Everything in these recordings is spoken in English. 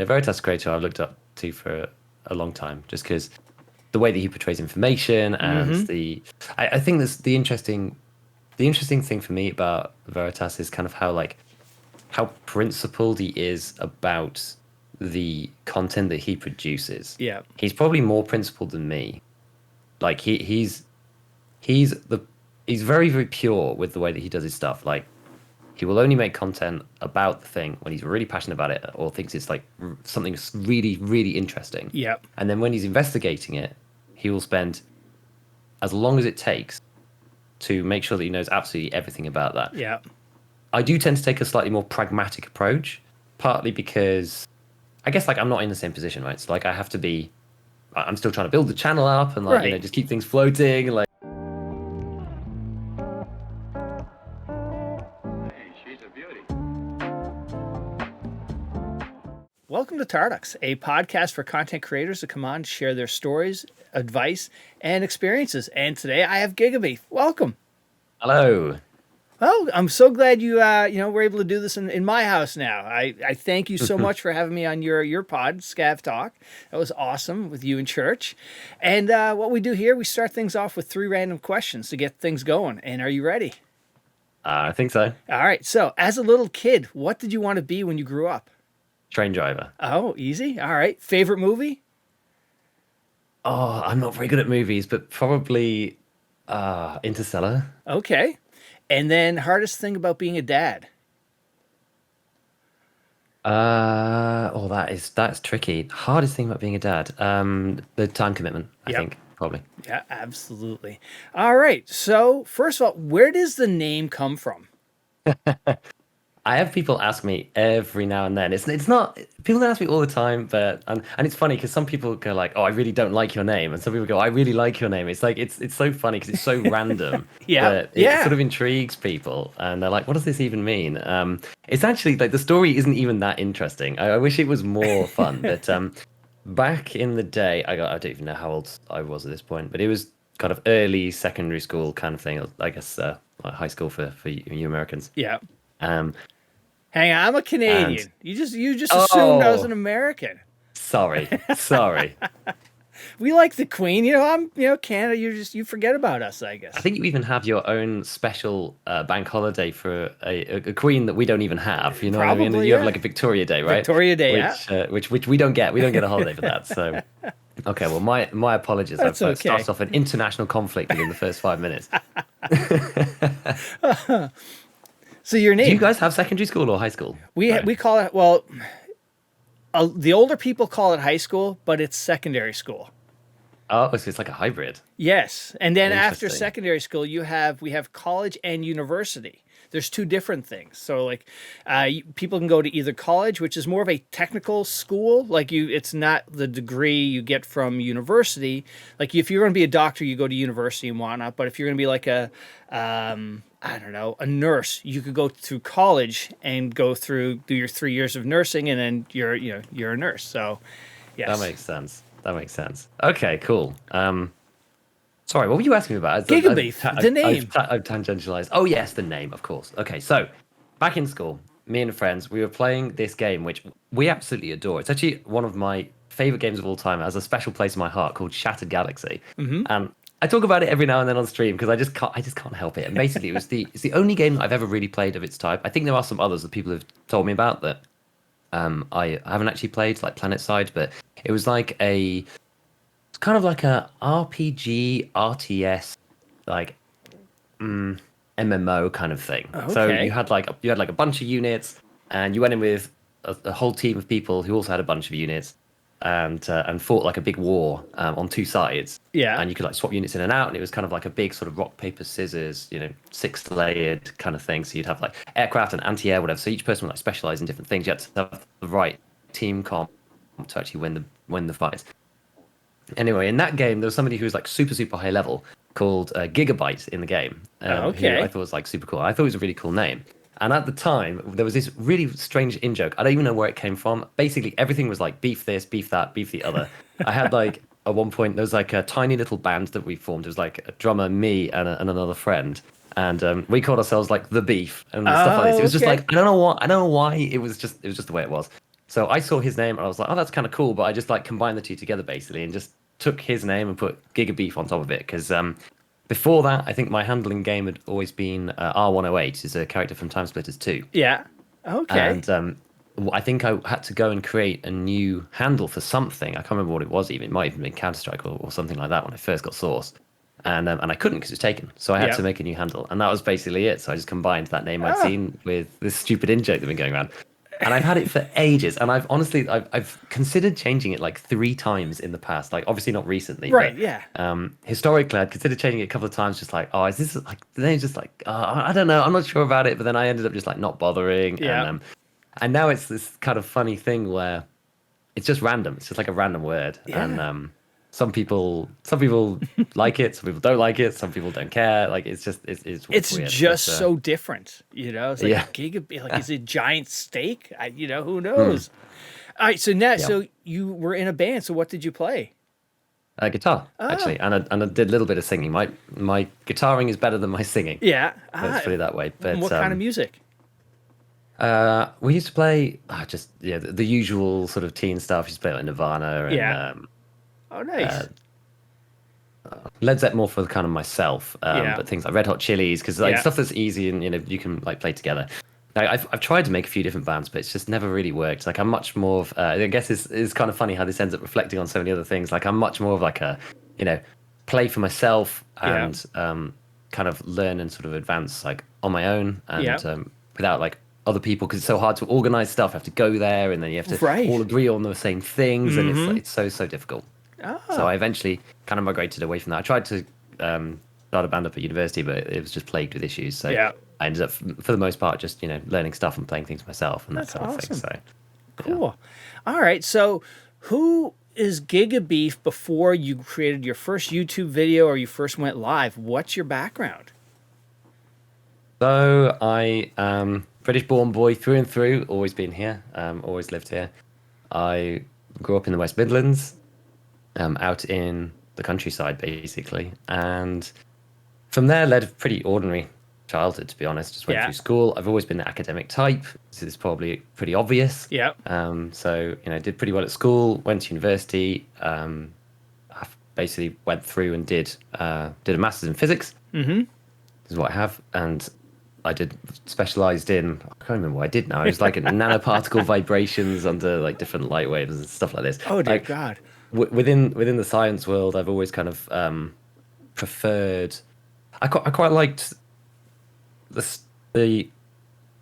Veritas creator I've looked up to for a long time, just because the way that he portrays information and I think this the interesting thing for me about Veritas is kind of how principled he is about the content that he produces. Yeah. He's probably more principled than me. Like he's very, very pure with the way that he does his stuff. Like he will only make content about the thing when he's really passionate about it or thinks it's like something really, really interesting. Yeah. And then when he's investigating it, he will spend as long as it takes to make sure that he knows absolutely everything about that. Yeah. I do tend to take a slightly more pragmatic approach, partly because I guess like I'm not in the same position, right? So like I'm still trying to build the channel up and like, just keep things floating. Like, Welcome to Tarducks, a podcast for content creators to come on to share their stories, advice, and experiences. And today I have Gigabeef. Welcome. hello. Well, I'm so glad you were able to do this in my house now. I thank you so much for having me on your pod, Scav Talk. That was awesome with you in church. And what we do here, we start things off with 3 random questions to get things going. And are you ready? I think so. All right. So as a little kid, what did you want to be when you grew up? Train driver. Oh, easy. All right. Favorite movie? Oh, I'm not very good at movies, but probably Interstellar. Okay. And then hardest thing about being a dad? That's tricky. Hardest thing about being a dad, the time commitment. I think probably. Yeah, absolutely. All right. So first of all, where does the name come from? I have people ask me every now and then. It's not people ask me all the time, but and it's funny because some people go like, "Oh, I really don't like your name," and some people go, "I really like your name." It's like it's so funny because it's so random. Yeah, It sort of intrigues people, and they're like, "What does this even mean?" It's actually like the story isn't even that interesting. I wish it was more fun, but back in the day, I don't even know how old I was at this point, but it was kind of early secondary school kind of thing. I guess like high school for you Americans. Yeah. Um, Hang on, I'm a Canadian. You just assumed I was an American. Sorry. We like the Queen. I'm Canada. You forget about us, I guess. I think you even have your own special bank holiday for a Queen that we don't even have. You know what I mean? You have like a Victoria Day, right? Victoria Day, which we don't get. We don't get a holiday for that. So, okay. Well, my apologies. That's I've okay. started off an international conflict within the first 5 minutes. So your name? Do you guys have secondary school or high school? We call it, well, the older people call it high school, but it's secondary school. Oh, so it's like a hybrid. Yes, and then after secondary school, we have college and university. There's 2 different things. So like, people can go to either college, which is more of a technical school. Like it's not the degree you get from university. Like if you're going to be a doctor, you go to university and whatnot. But if you're going to be like a nurse, you could go through college and do your 3 years of nursing, and then you're a nurse. So, yes. That makes sense. Okay, cool. Sorry, what were you asking me about? Gigabeef, the name. I've tangentialized. Oh, yes, the name, of course. Okay, so back in school, me and friends, we were playing this game, which we absolutely adore. It's actually one of my favorite games of all time. It has a special place in my heart called Shattered Galaxy. Mm-hmm. I talk about it every now and then on stream because I just can't help it. And basically, it's the only game that I've ever really played of its type. I think there are some others that people have told me about that I haven't actually played, like PlanetSide, but it was like it's kind of like a RPG, RTS, like MMO kind of thing. Okay. So you had like a bunch of units, and you went in with a whole team of people who also had a bunch of units, and fought like a big war on 2 sides. Yeah. And you could like swap units in and out, and it was kind of like a big sort of rock paper scissors, 6-layered kind of thing. So you'd have like aircraft and anti-air, whatever. So each person would like specialize in different things. You had to have the right team comp to actually win the fights. Anyway, in that game, there was somebody who was like super, super high level called Gigabyte in the game. Okay. Who I thought was like super cool. I thought it was a really cool name. And at the time, there was this really strange in-joke. I don't even know where it came from. Basically, everything was like beef this, beef that, beef the other. I had like, at one point, there was like a tiny little band that we formed. It was like a drummer, me, and another friend. And we called ourselves like The Beef and stuff like this. It was just like, I don't know why. It was just the way it was. So I saw his name and I was like, oh, that's kind of cool. But I just like combined the two together basically and just took his name and put Gigabeef on top of it. Because before that, I think my handling game had always been R108, is a character from Time Splitters 2. Yeah. Okay. And I think I had to go and create a new handle for something. I can't remember what it was even. It might even been Counter-Strike or something like that when I first got Source. And I couldn't because it was taken. So I had to make a new handle. And that was basically it. So I just combined that name I'd seen with this stupid in-joke that had been going around. And I've had it for ages. And I've honestly, I've considered changing it like 3 times in the past. Like, obviously not recently. Right, but, yeah. Historically, I'd considered changing it a couple of times, just like, oh, is this like, then it's just like, I don't know. I'm not sure about it. But then I ended up just like not bothering. Yeah. And now it's this kind of funny thing where it's just random. It's just like a random word. Yeah. And some people like it, some people don't like it, some people don't care. Like it's weird. Just so different, you know. It's like Yeah. a gigabeef, like is it giant steak? Who knows? All right, so now, so you were in a band. So what did you play? Guitar, actually, and I did a little bit of singing. My guitaring is better than my singing. Yeah, Let's put it that way. But what kind of music? we used to play just the usual sort of teen stuff. We used to play like Nirvana and Oh, nice. Led Zeppelin more for kind of myself, but things like Red Hot Chilies, because like stuff that's easy and you can like play together. Like, I've tried to make a few different bands, but it's just never really worked. Like I'm much more of I guess it's kind of funny how this ends up reflecting on so many other things. Like I'm much more of like a play for myself and kind of learn and sort of advance like on my own and without like other people, because it's so hard to organize stuff. You have to go there and then you have to all agree on the same things, and it's so difficult. So I eventually kind of migrated away from that. I tried to start a band up at university, but it was just plagued with issues. So I ended up, for the most part, just learning stuff and playing things myself and that kind of thing. So cool. All right. So who is Gigabeef before you created your first YouTube video or you first went live? What's your background? So I am British-born boy through and through. Always been here. Always lived here. I grew up in the West Midlands. Out in the countryside, basically. And from there, led a pretty ordinary childhood, to be honest. Just went through school. I've always been the academic type. This is probably pretty obvious. Yeah. So, did pretty well at school, went to university. I basically went through and did a master's in physics. Mm-hmm. This is what I have. And I specialized in, I can't remember what I did now. It was like nanoparticle vibrations under like different light waves and stuff like this. Oh, dear God. Within the science world, I've always kind of preferred. I quite liked the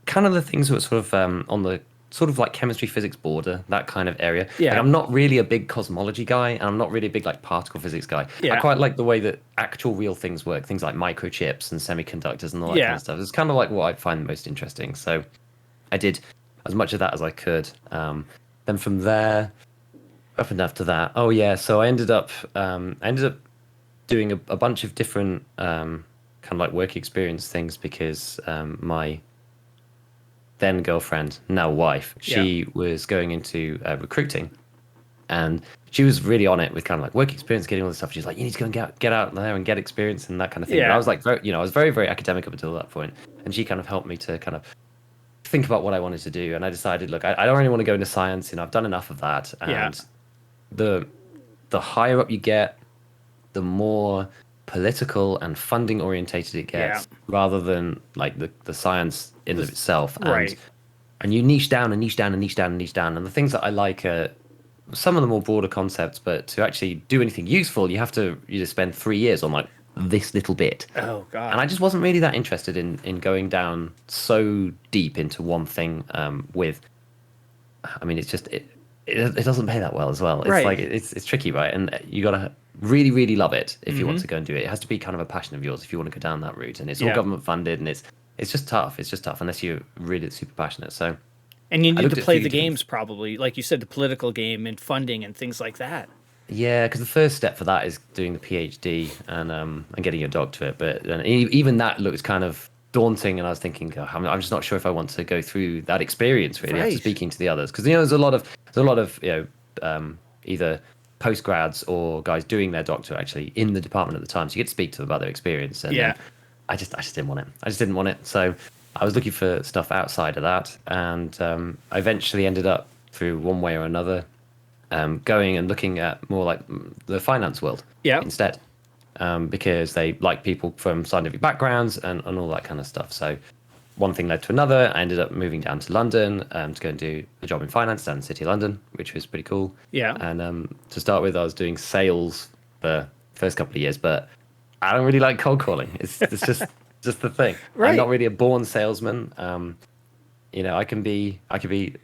kind of the things that were sort of on the sort of like chemistry physics border, that kind of area. Yeah. Like, I'm not really a big cosmology guy, and I'm not really a big like particle physics guy. Yeah. I quite like the way that actual real things work, things like microchips and semiconductors and all that kind of stuff. It's kind of like what I find most interesting. So I did as much of that as I could. Then from there. Up and after that, so I ended up doing a bunch of different kind of like work experience things, because my then girlfriend, now wife, she was going into recruiting, and she was really on it with kind of like work experience, getting all this stuff. She's like, you need to go and get out there and get experience and that kind of thing. And I was like, I was very, very academic up until that point, and she kind of helped me to kind of think about what I wanted to do. And I decided, look, I don't really want to go into science. I've done enough of that, and the higher up you get, the more political and funding orientated it gets, rather than like the science in of itself. And you niche down and niche down and niche down and niche down. And the things that I like are some of the more broader concepts, but to actually do anything useful, you have to spend 3 years on like this little bit. Oh God. And I just wasn't really that interested in going down so deep into one thing. It's just it doesn't pay that well as well. It's like it's tricky, right? And you gotta really, really love it if you want to go and do it. It has to be kind of a passion of yours if you want to go down that route. And it's all government funded, and it's just tough. It's just tough unless you're really super passionate. So, and you need to play the games, probably, like you said, the political game and funding and things like that. Yeah, because the first step for that is doing the PhD and getting your doctorate. But even that looks kind of daunting, and I was thinking, I'm just not sure if I want to go through that experience really after speaking to the others, because there's a lot of either postgrads or guys doing their doctorate actually in the department at the time, so you get to speak to them about their experience. And I just didn't want it. So I was looking for stuff outside of that, and I eventually ended up through one way or another, going and looking at more like the finance world instead, because they like people from scientific backgrounds and all that kind of stuff. So one thing led to another. I ended up moving down to London to go and do a job in finance down in the City of London, which was pretty cool. Yeah. And to start with, I was doing sales for the first couple of years, but I don't really like cold calling. It's just the thing. Right. I'm not really a born salesman. I can be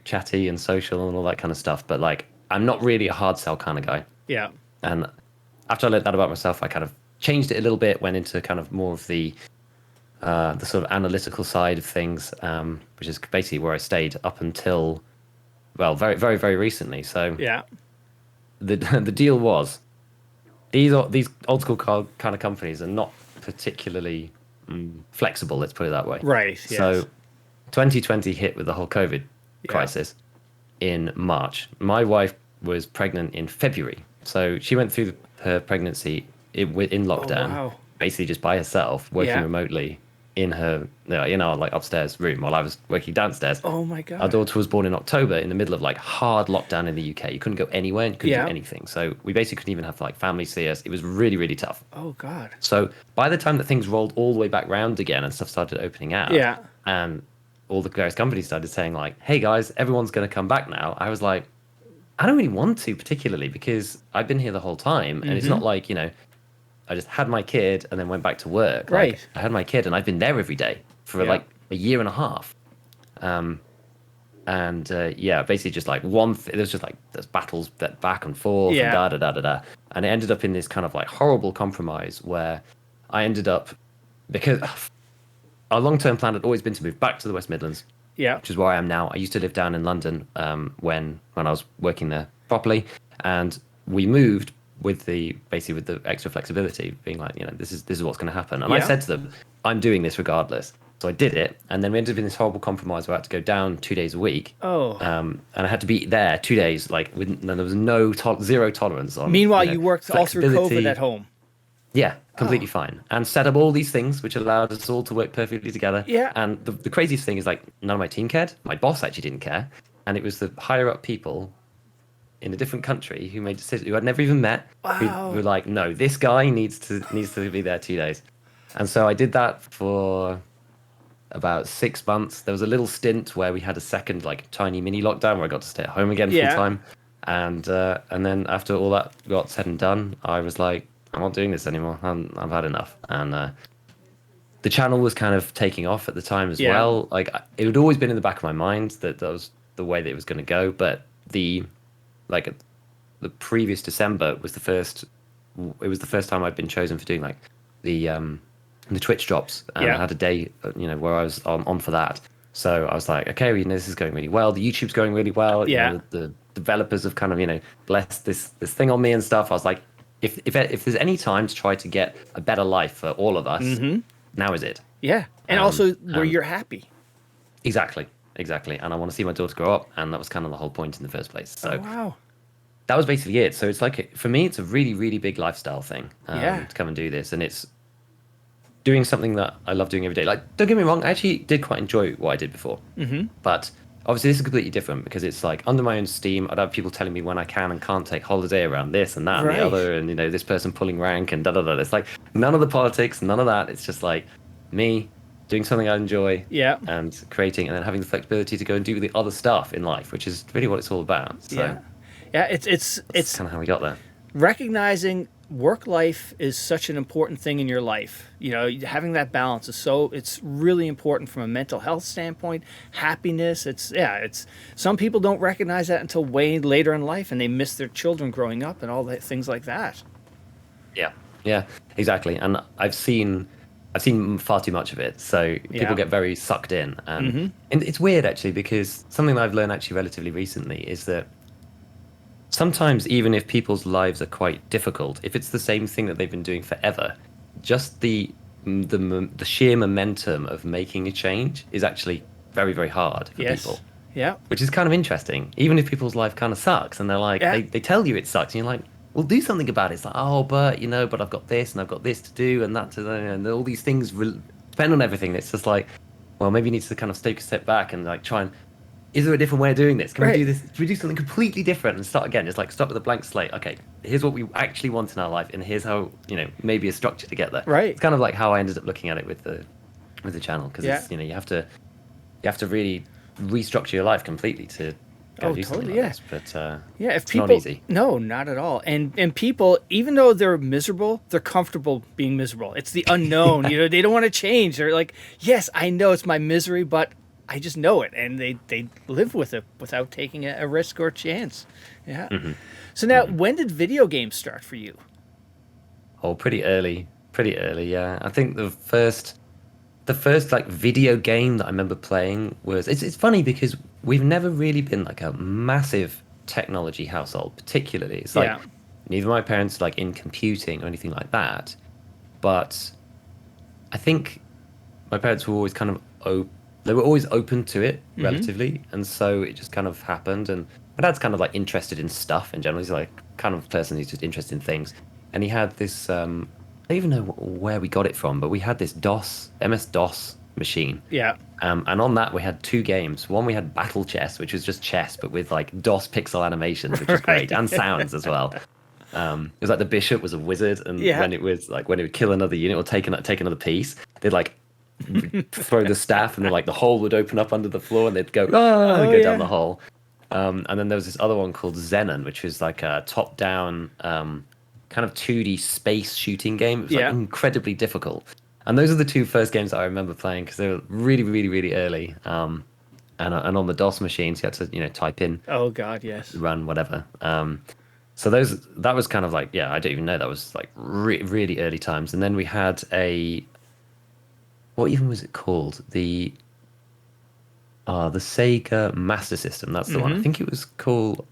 chatty and social and all that kind of stuff, but like I'm not really a hard sell kind of guy. Yeah. And after I learned that about myself, I kind of changed it a little bit, went into kind of more of the sort of analytical side of things, which is basically where I stayed up until, well, very, very, very recently. So yeah, the deal was these old school kind of companies are not particularly flexible. Let's put it that way. Right. Yes. So 2020 hit with the whole COVID crisis in March. My wife was pregnant in February, so she went through her pregnancy in lockdown, basically just by herself, working remotely in her like upstairs room while I was working downstairs. Oh my god! Our daughter was born in October in the middle of like hard lockdown in the UK. You couldn't go anywhere and couldn't do anything. So we basically couldn't even have like family see us. It was really, really tough. Oh god! So by the time that things rolled all the way back round again and stuff started opening out, and all the various companies started saying like, "Hey guys, everyone's going to come back now," I was like, I don't really want to particularly because I've been here the whole time, and it's not like I just had my kid and then went back to work. Right. Like, I had my kid and I've been there every day for like a year and a half. Basically just like there was just like there's battles that back and forth and da da da da da. And it ended up in this kind of like horrible compromise where I ended up, because our long-term plan had always been to move back to the West Midlands. Yeah. Which is where I am now. I used to live down in London when I was working there properly, and we moved with the extra flexibility, being like, this is what's going to happen. And I said to them, I'm doing this regardless. So I did it, and then we ended up in this horrible compromise where I had to go down 2 days a week. Oh. And I had to be there 2 days, like and there was zero tolerance on. Meanwhile, you worked all through COVID at home. Yeah, completely fine. And set up all these things which allowed us all to work perfectly together. Yeah. And the craziest thing is like none of my team cared. My boss actually didn't care. And it was the higher up people in a different country who made decisions who I'd never even met. Who were like, no, this guy needs to be there 2 days. And so I did that for about 6 months. There was a little stint where we had a second like tiny mini lockdown where I got to stay at home again full time. And then after all that got said and done, I was like, I'm not doing this anymore. I've had enough. And the channel was kind of taking off at the time as well. Like it had always been in the back of my mind that was the way that it was going to go. But the previous December was the first time I'd been chosen for doing like the Twitch drops. And I had a day, where I was on for that. So I was like, okay, this is going really well. The YouTube's going really well. The developers have kind of, blessed this thing on me and stuff. I was like, if there's any time to try to get a better life for all of us, now is it. Yeah. And also where you're happy. Exactly. And I want to see my daughter grow up. And that was kind of the whole point in the first place. So that was basically it. So it's like, for me, it's a really, really big lifestyle thing to come and do this. And it's doing something that I love doing every day. Like, don't get me wrong, I actually did quite enjoy what I did before. But obviously this is completely different because it's like under my own steam. I'd have people telling me when I can and can't take holiday around this and that and the other, and this person pulling rank and da da da. It's like none of the politics, none of that. It's just like me doing something I enjoy, and creating, and then having the flexibility to go and do the other stuff in life, which is really what it's all about. So it's kind of how we got there. Recognizing work life is such an important thing in your life. Having that balance it's really important from a mental health standpoint, happiness. It's some people don't recognize that until way later in life, and they miss their children growing up and all that things like that. Yeah, exactly. And I've seen far too much of it. So people get very sucked in, and it's weird actually, because something that I've learned actually relatively recently is that sometimes even if people's lives are quite difficult, if it's the same thing that they've been doing forever, just the sheer momentum of making a change is actually very, very hard for people. Yeah. Which is kind of interesting. Even if people's life kind of sucks and they're like, they tell you it sucks, and you're like, well, do something about it. It's like, oh, but I've got this and I've got this to do and that to do, and all these things depend on everything. It's just like, well, maybe you need to kind of take a step back and like try and is there a different way of doing this? Can we Right. do this? Can we do something completely different and start again? It's like start with a blank slate. Okay, here's what we actually want in our life, and here's how, maybe a structure to get there. Right. It's kind of like how I ended up looking at it with the channel, because Yeah. it's, you have to really restructure your life completely to go do something like this. But yeah, if it's people, not easy. no, not at all. And people, even though they're miserable, they're comfortable being miserable. It's the unknown. They don't want to change. They're like, yes, I know it's my misery, but I just know it, and they live with it without taking a risk or chance. Yeah. Mm-hmm. So now, when did video games start for you? Oh, pretty early. Pretty early, yeah. I think the first like video game that I remember playing was, it's funny because we've never really been like a massive technology household, particularly. It's like neither of my parents like in computing or anything like that. But I think my parents were always kind of they were always open to it relatively, and so it just kind of happened. And my dad's kind of like interested in stuff in general. He's like kind of person who's just interested in things. And he had this I don't even know where we got it from, but we had this MS-DOS machine. Yeah. And on that we had two games. One, we had Battle Chess, which was just chess but with like DOS pixel animations, which was great, and sounds as well. It was like the bishop was a wizard, and when it would kill another unit or take another piece, they'd like throw the staff, and then like the hole would open up under the floor, and they'd go down the hole. And then there was this other one called Xenon, which was like a top-down kind of 2D space shooting game. It was like incredibly difficult. And those are the two first games that I remember playing, because they were really, really, really early. And on the DOS machines, you had to type in. Oh God, yes. Run whatever. So that was kind of like, I don't even know, that was like really early times. And then we had what even was it called? The Sega Master System. That's the one. I think it was called.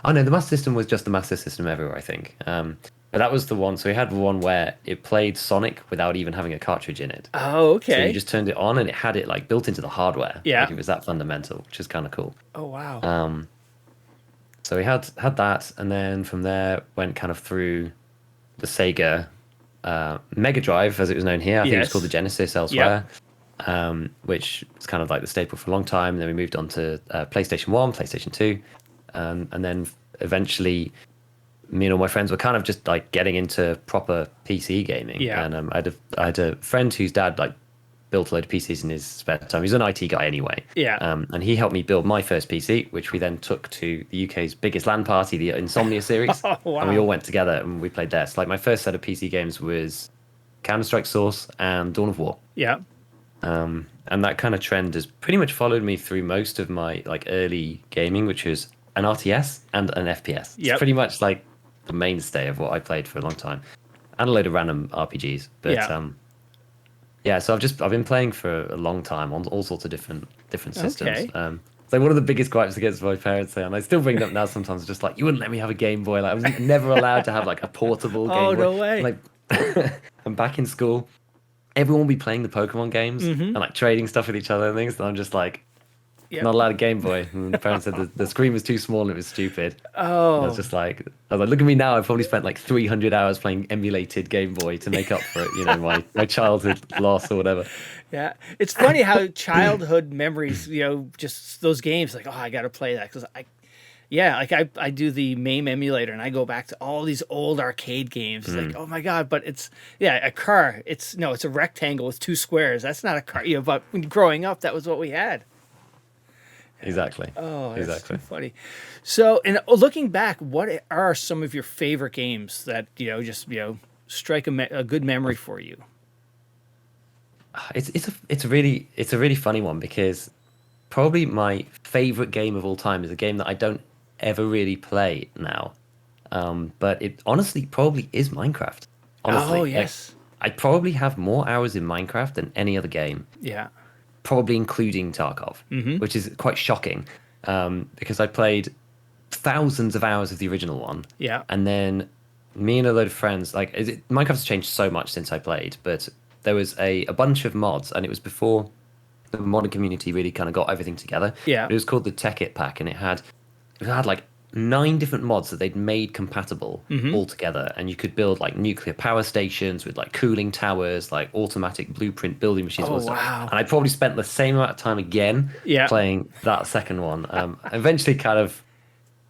Oh no, the Master System was just the Master System everywhere, I think. But that was the one. So we had one where it played Sonic without even having a cartridge in it. Oh, okay. So you just turned it on, and it had it like built into the hardware. Yeah. Like it was that fundamental, which is kind of cool. Oh wow. So we had that, and then from there went kind of through the Sega Mega Drive, as it was known here. I think it was called the Genesis elsewhere. Which is kind of like the staple for a long time. And then we moved on to PlayStation 1, PlayStation 2, and then eventually me and all my friends were kind of just like getting into proper PC gaming. And I had a friend whose dad like built a load of PCs in his spare time. He's an IT guy anyway. And he helped me build my first PC, which we then took to the UK's biggest LAN party, the Insomnia series. Oh, wow. And we all went together and we played there. So like my first set of PC games was Counter-Strike Source and Dawn of War. And that kind of trend has pretty much followed me through most of my like early gaming, which was an RTS and an FPS. It's pretty much like the mainstay of what I played for a long time, and a load of random RPGs. But so I've been playing for a long time on all sorts of different systems. Okay. It's like one of the biggest gripes against my parents, and I still bring it up now sometimes. Just like, you wouldn't let me have a Game Boy. Like I was never allowed to have like a portable Game Boy. Oh, no way. Like I'm back in school. Everyone will be playing the Pokemon games and like trading stuff with each other and things. And I'm just like, not allowed a Game Boy. And the parents said the screen was too small and it was stupid. Oh. And I was like, look at me now. I've probably spent like 300 hours playing emulated Game Boy to make up for it, my childhood loss or whatever. Yeah. It's funny how childhood memories, just those games, like, oh, I got to play that. Because I do the MAME emulator, and I go back to all these old arcade games. It's like, oh my God, but it's a car. It's a rectangle with two squares. That's not a car. But when growing up, that was what we had. Exactly. Oh, that's exactly. so funny. So, and looking back, what are some of your favorite games that strike a good memory for you? It's a really funny one, because probably my favorite game of all time is a game that I don't ever really play now, but it honestly probably is Minecraft. Honestly, oh yes, I probably have more hours in Minecraft than any other game. Yeah, probably including Tarkov, which is quite shocking, because I played thousands of hours of the original one. Yeah, and then me and a load of friends, Minecraft has changed so much since I played, but there was a bunch of mods, and it was before the modern community really kind of got everything together. Yeah, it was called the Tech It Pack, and it had like 9 different mods that they'd made compatible all together, and you could build like nuclear power stations with like cooling towers, like automatic blueprint building machines, all Oh this stuff. wow. And I probably spent the same amount of time again Yeah. playing that second one. Eventually, kind of,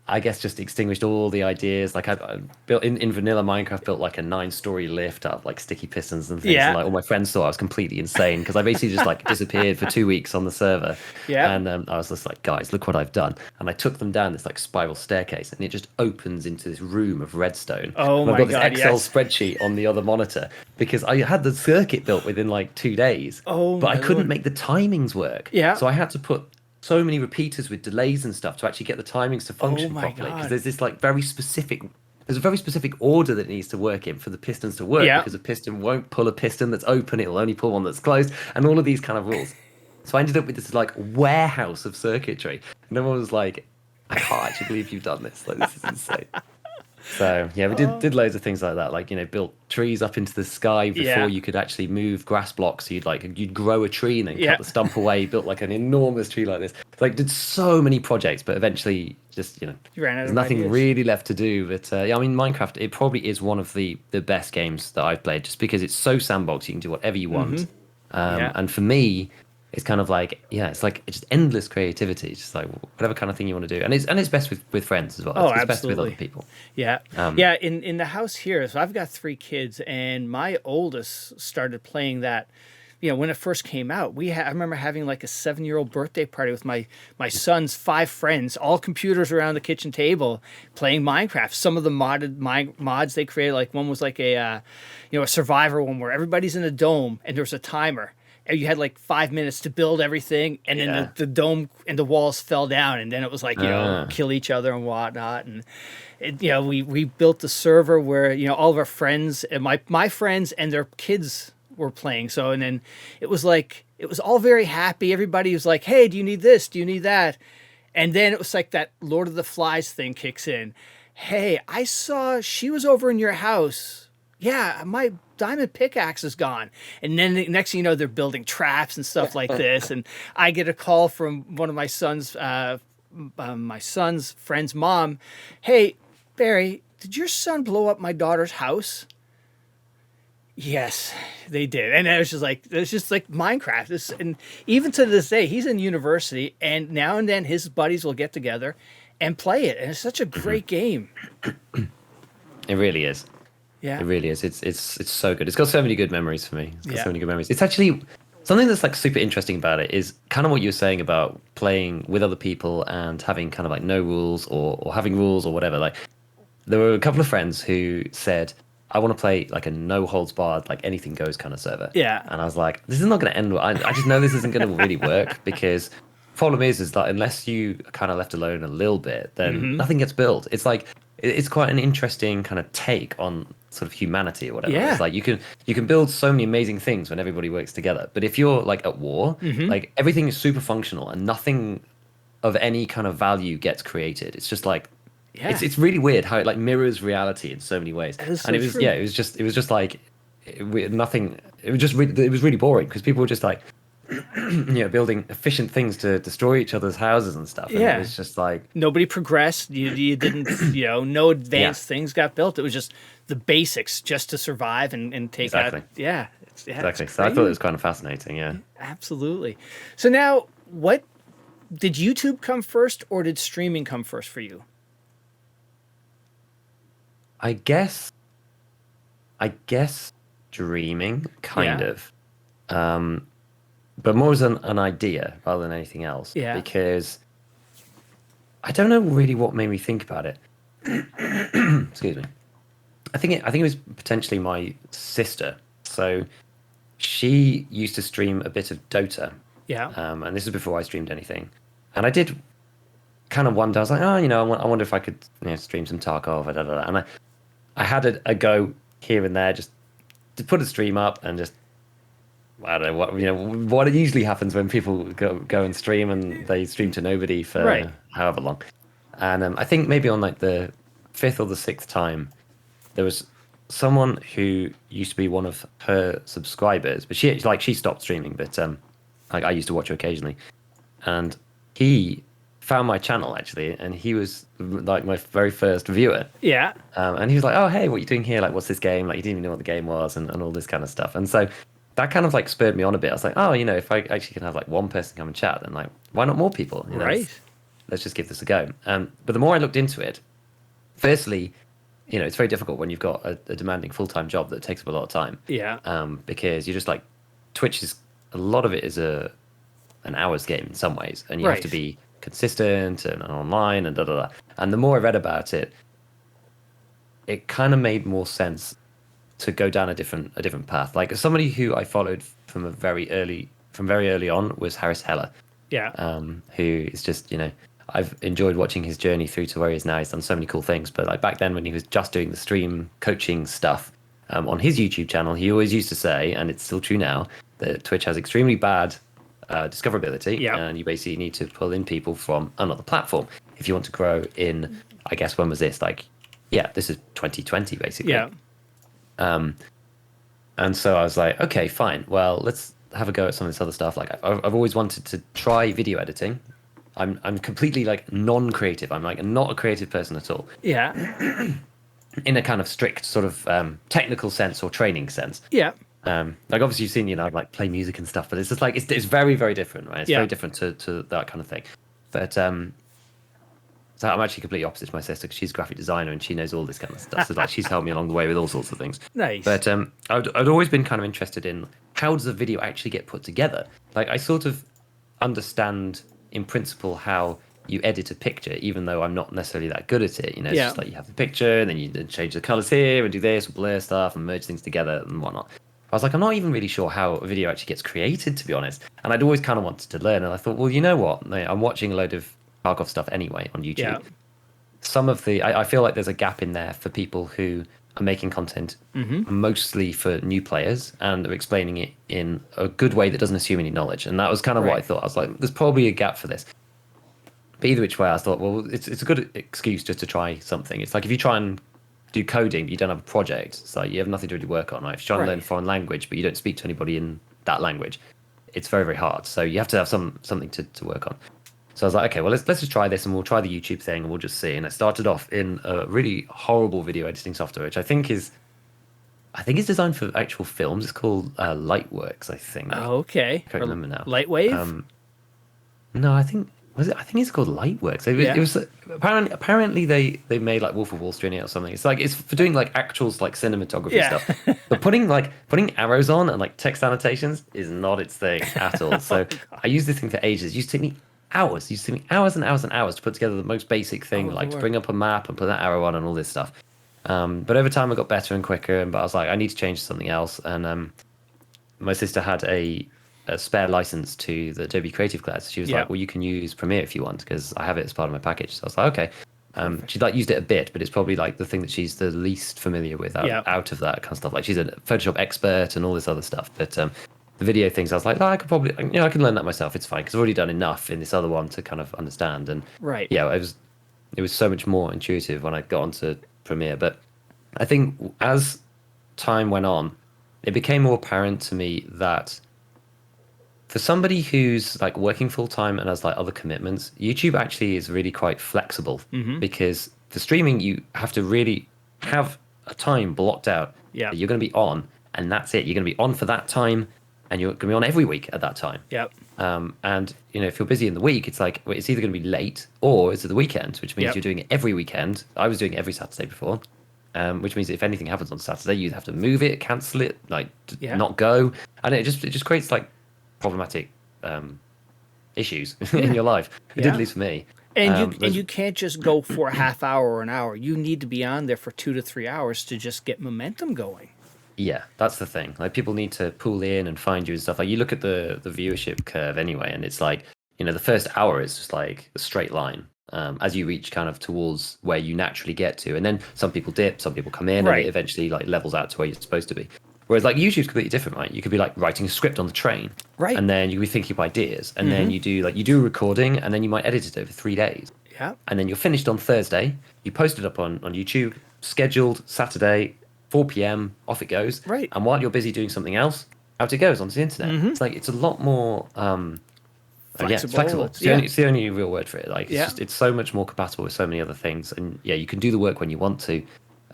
I guess, just extinguished all the ideas. Like I built in vanilla Minecraft, built like a 9-story lift out of like sticky pistons and things. Yeah. And like all my friends thought I was completely insane because I basically just like disappeared for 2 weeks on the server. Yeah. And I was just like, guys, look what I've done. And I took them down this like spiral staircase, and it just opens into this room of redstone. Oh and I've my got this God, Excel yes. spreadsheet on the other monitor because I had the circuit built within like 2 days. Oh but I my couldn't Lord. make the timings work. Yeah. So I had to put so many repeaters with delays and stuff to actually get the timings to function my properly, because God. there's this like there's a very specific order that needs to work in for the pistons to work, Yeah. because a piston won't pull a piston that's open, it'll only pull one that's closed, and all of these kind of rules. So I ended up with this like warehouse of circuitry, and everyone was like, I can't actually believe you've done this, like this is insane. So yeah, we did loads of things like that, like, you know, built trees up into the sky before Yeah. you could actually move grass blocks. So you'd grow a tree and then Yeah. cut the stump away, built like an enormous tree like this. Like, did so many projects, but eventually just, you know, You ran out there's of nothing ideas. really left to do. But yeah, I mean, Minecraft, it probably is one of the best games that I've played, just because it's so sandbox, you can do whatever you want. Yeah. And for me, it's kind of like, yeah, it's like it's just endless creativity. It's just like whatever kind of thing you want to do, and it's best with friends as well. Oh, It's best with absolutely. other people. Yeah. Yeah. In the house here, so I've got 3 kids, and my oldest started playing that. You know, when it first came out, I remember having like a 7-year-old birthday party with my son's 5 friends, all computers around the kitchen table, playing Minecraft. Some of the mods they created, like one was like a survivor one where everybody's in a dome and there's a timer. And you had like 5 minutes to build everything, and then Yeah. the dome and the walls fell down, and then it was like, kill each other and whatnot. And we built the server where all of our friends and my friends and their kids were playing. So, and then it was like, it was all very happy. Everybody was like, hey, do you need this? Do you need that? And then it was like that Lord of the Flies thing kicks in. Hey, I saw she was over in your house. Yeah, my diamond pickaxe is gone. And then the next thing you know, they're building traps and stuff like this. And I get a call from one of my son's friend's mom. Hey, Barry, did your son blow up my daughter's house? Yes, they did. And it was just like Minecraft. And even to this day, he's in university, and now and then his buddies will get together and play it. And it's such a great game. It really is. Yeah. It really is. It's so good. It's got so many good memories for me. It's got Yeah. so many good memories. It's actually something that's like super interesting about it is kind of what you were saying about playing with other people and having kind of like no rules or having rules or whatever. Like, there were a couple of friends who said, I want to play like a no holds barred, like anything goes kind of server. Yeah. And I was like, this is not going to end well. I just know this isn't going to really work, because problem is that unless you are kind of left alone a little bit, then nothing gets built. It's like, it's quite an interesting kind of take on sort of humanity or whatever. Yeah. It's like you can build so many amazing things when everybody works together. But if you're like at war, like everything is super functional and nothing of any kind of value gets created. It's just like, Yeah. it's really weird how it like mirrors reality in so many ways. That is so And it was true. yeah, it was just like nothing. It was just it was really boring because people were just like building efficient things to destroy each other's houses and stuff. And Yeah. it was just like, Nobody progressed. You didn't, no advanced things got built. It was just the basics just to survive and take Exactly. out. Yeah. exactly. It's So I thought it crazy. was kind of fascinating. Yeah. Absolutely. So now, what did YouTube come first, or did streaming come first for you? I guess dreaming, kind Yeah. of, but more as an idea rather than anything else. Yeah. Because I don't know really what made me think about it. Excuse me. I think it was potentially my sister. So she used to stream a bit of Dota, Yeah. and this is before I streamed anything. And I did kind of wonder. I was like, oh, I wonder if I could stream some Tarkov. And I had a go here and there, just to put a stream up and just, I don't know what it usually happens when people go and stream and they stream to nobody for Right. however long. And I think maybe on like the 5th or the 6th time, there was someone who used to be one of her subscribers, but she stopped streaming, but like I used to watch her occasionally, and he found my channel actually, and he was like my very first viewer. Yeah. And he was like, "Oh, hey, what are you doing here? Like, what's this game?" Like, he didn't even know what the game was, and all this kind of stuff. And so that kind of like spurred me on a bit. I was like, "Oh, you know, if I actually can have like one person come and chat, then like, why not more people? You know, Right. let's just give this a go." But the more I looked into it, firstly, you know, it's very difficult when you've got a demanding full-time job that takes up a lot of time. Yeah. Because you're just like, Twitch is a lot of it is an hours game in some ways, and you have to be consistent and online and da da da. And the more I read about it, it kind of made more sense to go down a different path. Like somebody who I followed from very early on was Harris Heller. Yeah. Who is just, you know, I've enjoyed watching his journey through to where he is now. He's done so many cool things. But like back then when he was just doing the stream coaching stuff on his YouTube channel, he always used to say, and it's still true now, that Twitch has extremely bad discoverability, and you basically need to pull in people from another platform if you want to grow in, I guess, when was this? Like, yeah, this is 2020 basically. Yeah. And so I was like, okay, fine. Well, let's have a go at some of this other stuff. Like, I've always wanted to try video editing. I'm completely like non-creative. I'm like not a creative person at all. Yeah. In a kind of strict sort of technical sense or training sense. Yeah. Like obviously you've seen, you know, like play music and stuff, but it's just like it's very, very different, right? It's very different to that kind of thing. But so I'm actually completely opposite to my sister because she's a graphic designer and she knows all this kind of stuff. So like she's helped me along the way with all sorts of things. Nice. But I'd always been kind of interested in how does a video actually get put together? Like I sort of understand in principle how you edit a picture, even though I'm not necessarily that good at it. You know, it's just like you have the picture and then you change the colors here and do this, blur stuff and merge things together and whatnot. I was like, I'm not even really sure how a video actually gets created, to be honest. And I'd always kind of wanted to learn. And I thought, well, you know what? I'm watching a load of Tarkov stuff anyway on YouTube. Yeah. Some of the, I feel like there's a gap in there for people who are making content mostly for new players and are explaining it in a good way that doesn't assume any knowledge. And that was kind of what I thought. I was like, there's probably a gap for this. But either which way, I thought, well, it's a good excuse just to try something. It's like if you try and do coding, but you don't have a project, it's like you have nothing to really work on. Right? If you're trying to learn a foreign language, but you don't speak to anybody in that language, it's very, very hard. So you have to have something to work on. So I was like, okay, well, let's just try this and we'll try the YouTube thing and we'll just see. And I started off in a really horrible video editing software, which I think is designed for actual films. It's called Lightworks, I think. Oh, okay. I can't remember now. Lightwave? No, I think it's called Lightworks. It was apparently they made like Wolf of Wall Street or something. It's like it's for doing like actual like cinematography stuff. But putting arrows on and like text annotations is not its thing at all. So I used this thing for ages. It used to take me hours. It used to take me hours and hours and hours to put together the most basic thing, like to bring up a map and put that arrow on and all this stuff. But over time I got better and quicker. But I was like, I need to change to something else. And my sister had a spare license to the Adobe Creative Cloud. So she was like, well, you can use Premiere if you want because I have it as part of my package. So I was like, okay. She like used it a bit, but it's probably like the thing that she's the least familiar with out of that kind of stuff. Like she's a Photoshop expert and all this other stuff. But the video things, I was like, I could probably, I can learn that myself. It's fine because I've already done enough in this other one to kind of understand. And it was so much more intuitive when I got onto Premiere. But I think as time went on, it became more apparent to me that for somebody who's like working full time and has like other commitments, YouTube actually is really quite flexible because for streaming, you have to really have a time blocked out that you're going to be on, and that's it. You're going to be on for that time, and you're going to be on every week at that time. Yep. And if you're busy in the week, it's like it's either going to be late or it's at the weekend, which means you're doing it every weekend. I was doing it every Saturday before. Which means if anything happens on Saturday, you'd have to move it, cancel it, like not go, and it just creates like problematic issues in your life. It did, at least for me. And you can't just go for a half hour or an hour. You need to be on there for 2 to 3 hours to just get momentum going. Yeah, that's the thing. Like people need to pull in and find you and stuff. Like you look at the viewership curve anyway, and it's like the first hour is just like a straight line. As you reach kind of towards where you naturally get to, and then some people dip, some people come in, and it eventually like levels out to where you're supposed to be. Whereas like YouTube's completely different, right? You could be like writing a script on the train, right? And then you could be thinking of ideas, and then you do a recording, and then you might edit it over 3 days. Yeah. And then you're finished on Thursday. You post it up on YouTube, scheduled Saturday, 4 p.m. Off it goes. Right. And while you're busy doing something else, out it goes onto the internet. It's like it's a lot more Yeah, it's flexible. flexible. It's the only real word for it. Like, it's so much more compatible with so many other things, and yeah, you can do the work when you want to,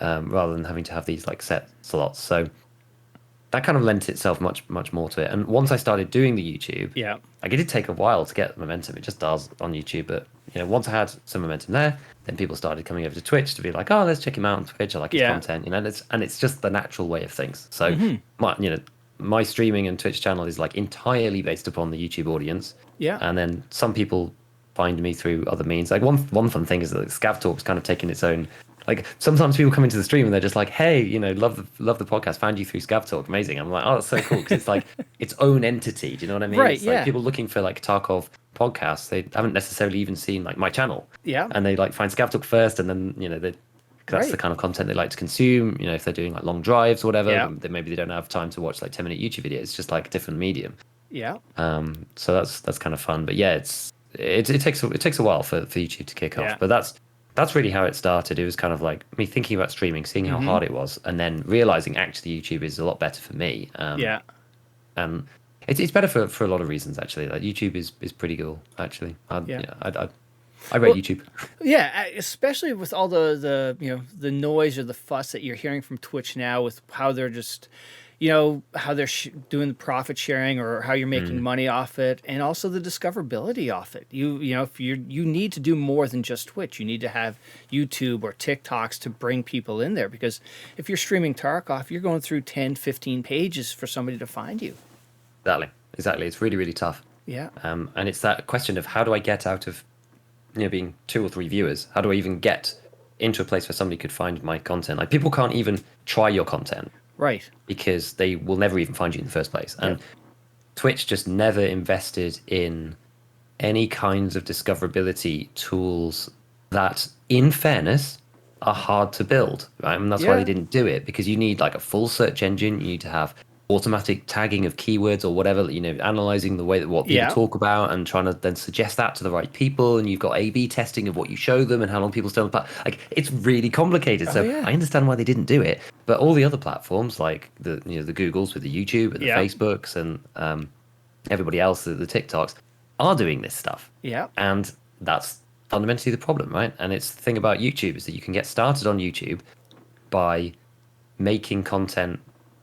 rather than having to have these like set slots. So that kind of lent itself much more to it. And once I started doing the YouTube, like, it did take a while to get momentum. It just does on YouTube, but once I had some momentum there, then people started coming over to Twitch to be like, oh, let's check him out on Twitch. I like his content, and it's just the natural way of things. So my streaming and Twitch channel is like entirely based upon the YouTube audience. Yeah. And then some people find me through other means. Like one fun thing is that Scav Talk's kind of taken its own. Like, sometimes people come into the stream and they're just like, hey, love the podcast, found you through Scav Talk, amazing. I'm like, oh, that's so cool, because it's like its own entity. Do you know what I mean? Right. It's like people looking for like Tarkov podcasts, they haven't necessarily even seen like my channel. Yeah. And they like find Scav Talk first, and then that's the kind of content they like to consume. If they're doing like long drives or whatever, then maybe they don't have time to watch like 10-minute YouTube videos. It's just like a different medium. Yeah. So that's kind of fun. But yeah, it takes a while for YouTube to kick off. But that's really how it started. It was kind of like me thinking about streaming, seeing how hard it was, and then realizing actually YouTube is a lot better for me. And it's better for a lot of reasons, actually. Like, YouTube is pretty cool, actually. I rate YouTube. Yeah, especially with all the the noise or the fuss that you're hearing from Twitch now, with how they're just how they're doing the profit sharing, or how you're making money off it, and also the discoverability off it. If you need to do more than just Twitch. You need to have YouTube or TikToks to bring people in there, because if you're streaming Tarkov, you're going through 10, 15 pages for somebody to find you. Exactly. It's really, really tough. Yeah. And it's that question of, how do I get out of being 2 or 3 viewers? How do I even get into a place where somebody could find my content? Like, people can't even try your content. Right. Because they will never even find you in the first place. And Twitch just never invested in any kinds of discoverability tools that, in fairness, are hard to build. Right? And that's why they didn't do it, because you need like a full search engine. You need to have automatic tagging of keywords or whatever, analyzing the way that what people talk about and trying to then suggest that to the right people. And you've got A/B testing of what you show them and how long people stay on the platform. Like, it's really complicated. I understand why they didn't do it, but all the other platforms, like the Googles with the YouTube and the Facebooks and everybody else, the TikToks, are doing this stuff. Yeah. And that's fundamentally the problem, right? And it's the thing about YouTube is that you can get started on YouTube by making content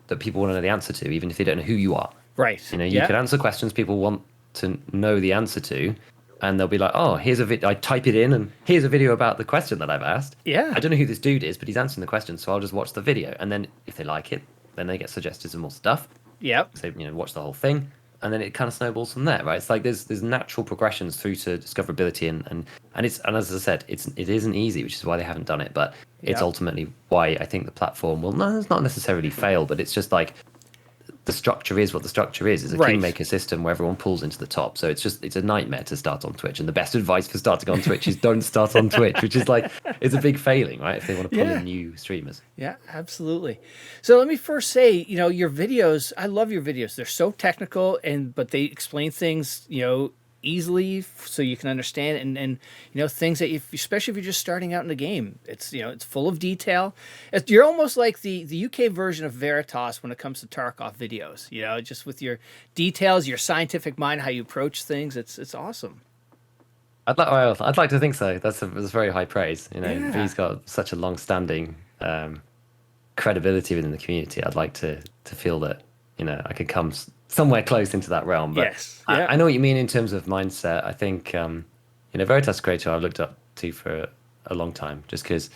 that people want to know the answer to, even if they don't know who you are. Right. You can answer questions people want to know the answer to, and they'll be like, oh, here's a video. I type it in, and here's a video about the question that I've asked. Yeah. I don't know who this dude is, but he's answering the question, so I'll just watch the video. And then if they like it, then they get suggested some more stuff. Yep. So, watch the whole thing, and then it kind of snowballs from there, right? It's like there's natural progressions through to discoverability, and as I said, it isn't easy, which is why they haven't done it. But it's ultimately why I think the platform will it's not necessarily fail, but it's just like the structure is what the structure is. It's a Kingmaker system where everyone pulls into the top. So it's a nightmare to start on Twitch. And the best advice for starting on Twitch is don't start on Twitch, which is like, it's a big failing, right? If they want to pull in new streamers. Yeah, absolutely. So let me first say, your videos, I love your videos. They're so technical, but they explain things, easily so you can understand, and things that especially if you're just starting out in the game, it's it's full of detail. You're almost like the UK version of Veritas when it comes to Tarkov videos, just with your details, your scientific mind, how you approach things. It's awesome. I'd like to think so. That's very high praise. V's got such a long-standing credibility within the community. I'd like to feel that I could come somewhere close into that realm. But I know what you mean in terms of mindset. I think Veritas creator I've looked up to for a long time, just because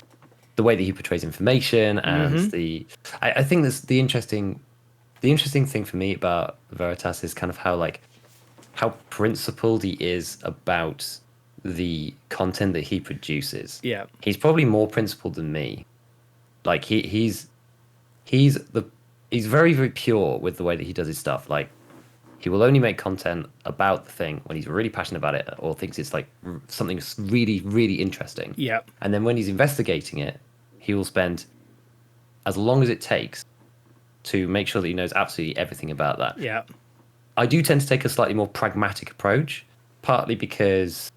the way that he portrays information and I think this the interesting thing for me about Veritas is kind of how principled he is about the content that he produces. Yeah, he's probably more principled than me. Like he's very, very pure with the way that he does his stuff. Like, he will only make content about the thing when he's really passionate about it or thinks it's like something really, really interesting. Yeah. And then when he's investigating it, he will spend as long as it takes to make sure that he knows absolutely everything about that. Yeah. I do tend to take a slightly more pragmatic approach, partly because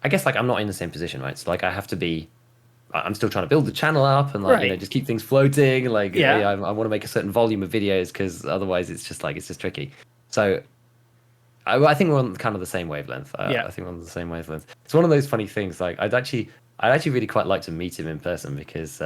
I guess I'm not in the same position, right? So I have to be. I'm still trying to build the channel up and just keep things floating. I want to make a certain volume of videos because otherwise it's just tricky. So I think we're on kind of the same wavelength. Yeah. I think we're on the same wavelength. It's one of those funny things. Like I'd actually really quite like to meet him in person because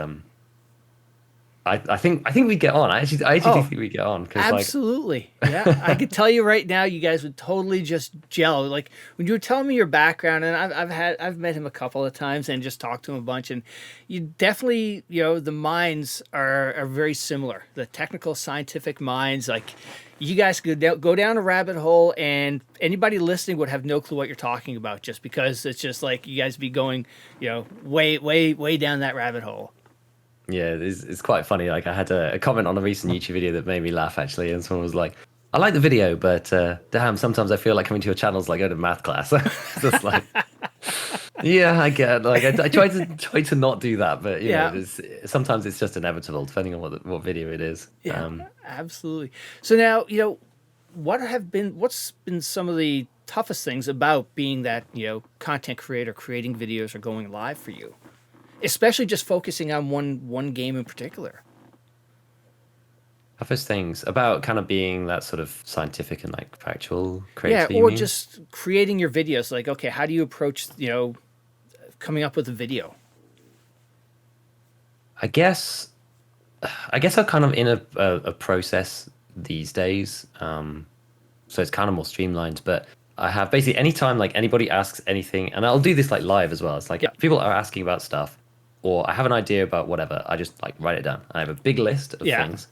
I think we get on. I actually do think we get on because absolutely. Yeah, I could tell you right now, you guys would totally just gel. Like when you were telling me your background, and I've met him a couple of times and just talked to him a bunch, and you definitely, the minds are very similar. The technical, scientific minds, like you guys could go down a rabbit hole, and anybody listening would have no clue what you're talking about, just because it's just like you guys be going, way down that rabbit hole. Yeah, it's quite funny. Like I had a comment on a recent YouTube video that made me laugh actually, and someone was like, "I like the video, but damn, sometimes I feel like coming to your channels like going to math class." It's just like, yeah, I get. Like I try to not do that, but you know, sometimes it's just inevitable depending on what video it is. Yeah, absolutely. So now what's been some of the toughest things about being that content creator, creating videos, or going live for you? Especially just focusing on one game in particular. Toughest things about kind of being that sort of scientific and like factual creator. Yeah, or just creating your videos. Like, okay, how do you approach coming up with a video? I guess I'm kind of in a process these days. So it's kind of more streamlined, but I have basically anytime like anybody asks anything, and I'll do this like live as well. It's like people are asking about stuff, or I have an idea about whatever, I just like write it down. I have a big list of things.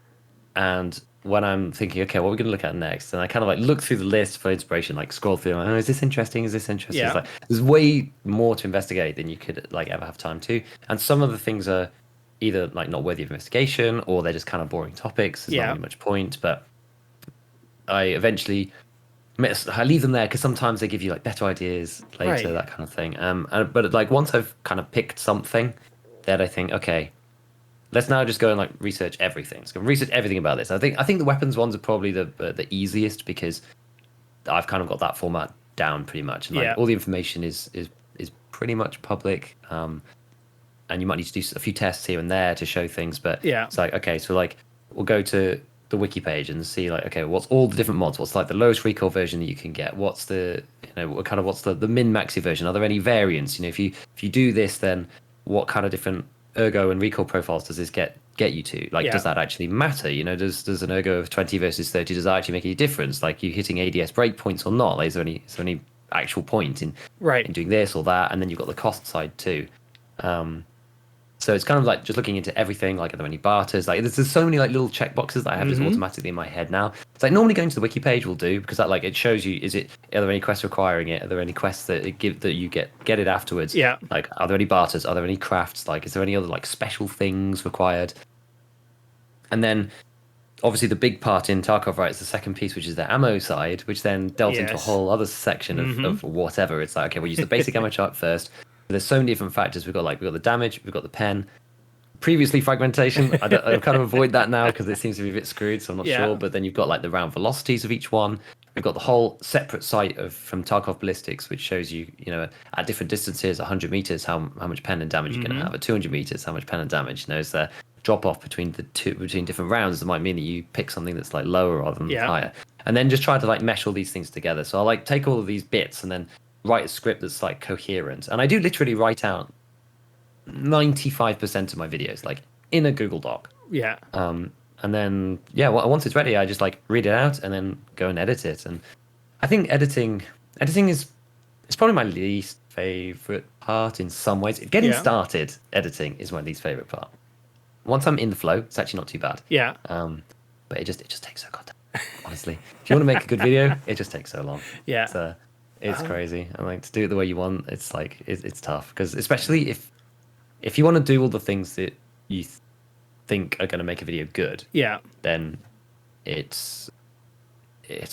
And when I'm thinking, okay, what are we going to look at next? And I kind of like look through the list for inspiration, like scroll through, oh, is this interesting? Is this interesting? Yeah. It's like, there's way more to investigate than you could like ever have time to. And some of the things are either like not worthy of investigation, or they're just kind of boring topics. There's not really much point. But I eventually I leave them there because sometimes they give you like better ideas later, that kind of thing. But like once I've kind of picked something, that I think, okay, let's now just go and like research everything. Let's go research everything about this. I think the weapons ones are probably the easiest because I've kind of got that format down pretty much, and like all the information is pretty much public. And you might need to do a few tests here and there to show things, but it's like, okay, so like we'll go to the wiki page and see like, okay, what's all the different mods? What's like the lowest recoil version that you can get? What's the what's the min maxi version? Are there any variants? If you do this, then what kind of different ergo and recoil profiles does this get you to? Like, does that actually matter? Does an ergo of 20 versus 30, does that actually make any difference? Like, you hitting ADS breakpoints or not? Like, is there any actual point in doing this or that? And then you've got the cost side too. So it's kind of like just looking into everything. Like, are there any barters? Like, there's so many like little checkboxes that I have just automatically in my head now. It's like normally going to the wiki page will do, because that like it shows you, are there any quests requiring it? Are there any quests that you get it afterwards? Yeah. Like, are there any barters? Are there any crafts? Like, is there any other like special things required? And then obviously the big part in Tarkov, right, is the second piece, which is the ammo side, which then delves into a whole other section of whatever. It's like, okay, we'll use the basic ammo chart first. There's so many different factors. We've got the damage, we've got the pen. Previously fragmentation, I kind of avoid that now because it seems to be a bit screwed, so I'm not sure. But then you've got like the round velocities of each one. We've got the whole separate site from Tarkov ballistics, which shows you, at different distances, 100 meters, how much pen and damage you're going to have. At 200 meters, how much pen and damage. Is there drop off between different rounds that might mean that you pick something that's like lower rather than higher, and then just try to like mesh all these things together. So I like take all of these bits and then write a script that's like coherent, and I do literally write out 95% of my videos like in a Google Doc. And then once it's ready, I just like read it out and then go and edit it. And I think editing is probably my least favorite part in some ways. Getting started editing is my least favorite part. Once I'm in the flow, it's actually not too bad. But it just takes so goddamn long, honestly. If you want to make a good video, it just takes so long. It's crazy. And like to do it the way you want, it's like it's tough, because especially if you want to do all the things that you think are going to make a video good, then it's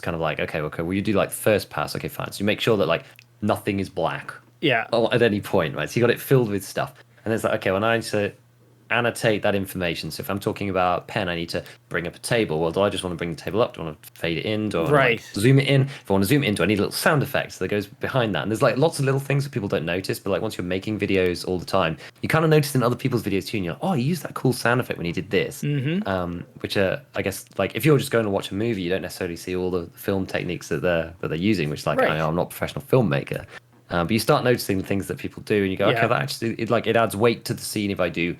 kind of like, okay, well, you do like first pass, okay, fine. So you make sure that like nothing is black at any point, right? So you got it filled with stuff, and it's like, okay, well, now I need to annotate that information. So if I'm talking about pen, I need to bring up a table. Well, do I just want to bring the table up? Do I want to fade it in? Do I want to like zoom it in? If I want to zoom it in, do I need a little sound effects that goes behind that? And there's like lots of little things that people don't notice, but like once you're making videos all the time, you kind of notice in other people's videos too, and you're like, oh, you used that cool sound effect when you did this. Which I guess like if you're just going to watch a movie, you don't necessarily see all the film techniques that they're using, which like I'm not a professional filmmaker. But you start noticing the things that people do, and you go, okay, that actually it adds weight to the scene if I do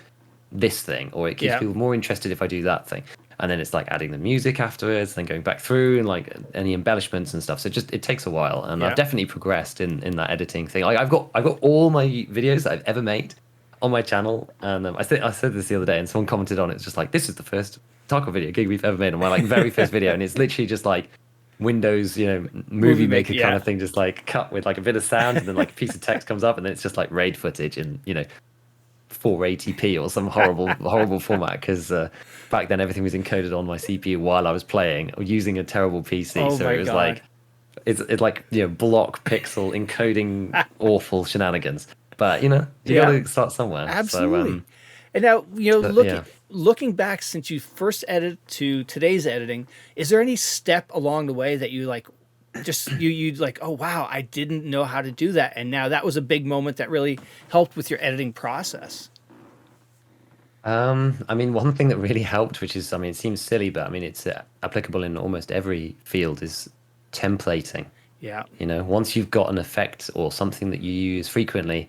this thing, or it keeps people more interested if I do that thing. And then it's like adding the music afterwards, then going back through and like any embellishments and stuff. So it takes a while, and I've definitely progressed in that editing thing. Like I've got all my videos that I've ever made on my channel, and I said this the other day, and someone commented on it. It's just like, this is the first Tarkov video Gigabeef ever made on my like very first video, and it's literally just like Windows, movie maker kind of thing, just like cut with like a bit of sound, and then like a piece of text comes up, and then it's just like raid footage in 480p or some horrible format, because back then everything was encoded on my CPU while I was playing or using a terrible PC. So it was like it's like block pixel encoding awful shenanigans. But you gotta start somewhere. Absolutely. So, and now looking back since you first edited to today's editing, is there any step along the way that you like just you'd like, oh wow, I didn't know how to do that, and now that was a big moment that really helped with your editing process? I mean, one thing that really helped, which is, I mean, it seems silly, but I mean, it's applicable in almost every field, is templating. Yeah. Once you've got an effect or something that you use frequently,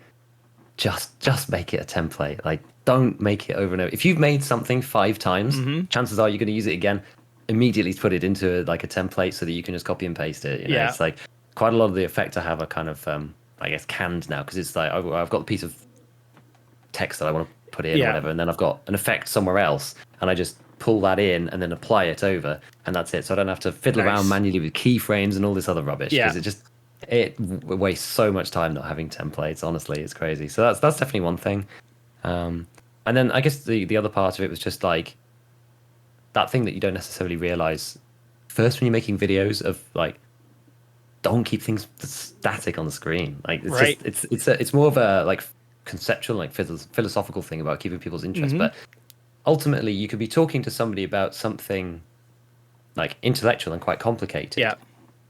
just make it a template. Like, don't make it over and over. If you've made something 5 times, chances are you're going to use it again. Immediately put it into like a template so that you can just copy and paste it. It's like quite a lot of the effects I have are kind of, I guess, canned now, because it's like I've got a piece of text that I want to put in or whatever, and then I've got an effect somewhere else, and I just pull that in and then apply it over, and that's it. So I don't have to fiddle around manually with keyframes and all this other rubbish, because it wastes so much time not having templates. Honestly, it's crazy. So that's definitely one thing. And then I guess the other part of it was just like that thing that you don't necessarily realize first when you're making videos of like, don't keep things static on the screen. Like it's more of a like conceptual, like philosophical thing about keeping people's interest. But ultimately you could be talking to somebody about something like intellectual and quite complicated,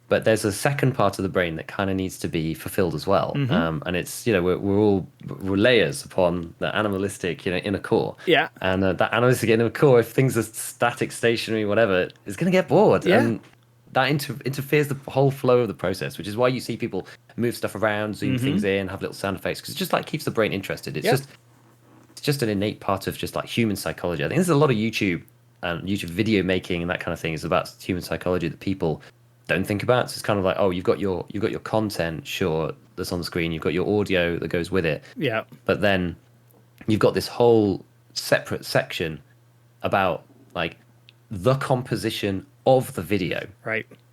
but there's a second part of the brain that kind of needs to be fulfilled as well. And it's we're layers upon the animalistic inner core, and that animalistic inner core, if things are static, stationary, whatever, is going to get bored, and that interferes the whole flow of the process, which is why you see people move stuff around, zoom things in, have little sound effects, because it just like keeps the brain interested. It's just an innate part of just like human psychology. I think there's a lot of YouTube and YouTube video making and that kind of thing is about human psychology that people don't think about. So it's kind of like, oh, you've got your content, sure, that's on the screen, you've got your audio that goes with it, but then you've got this whole separate section about like the composition of the video,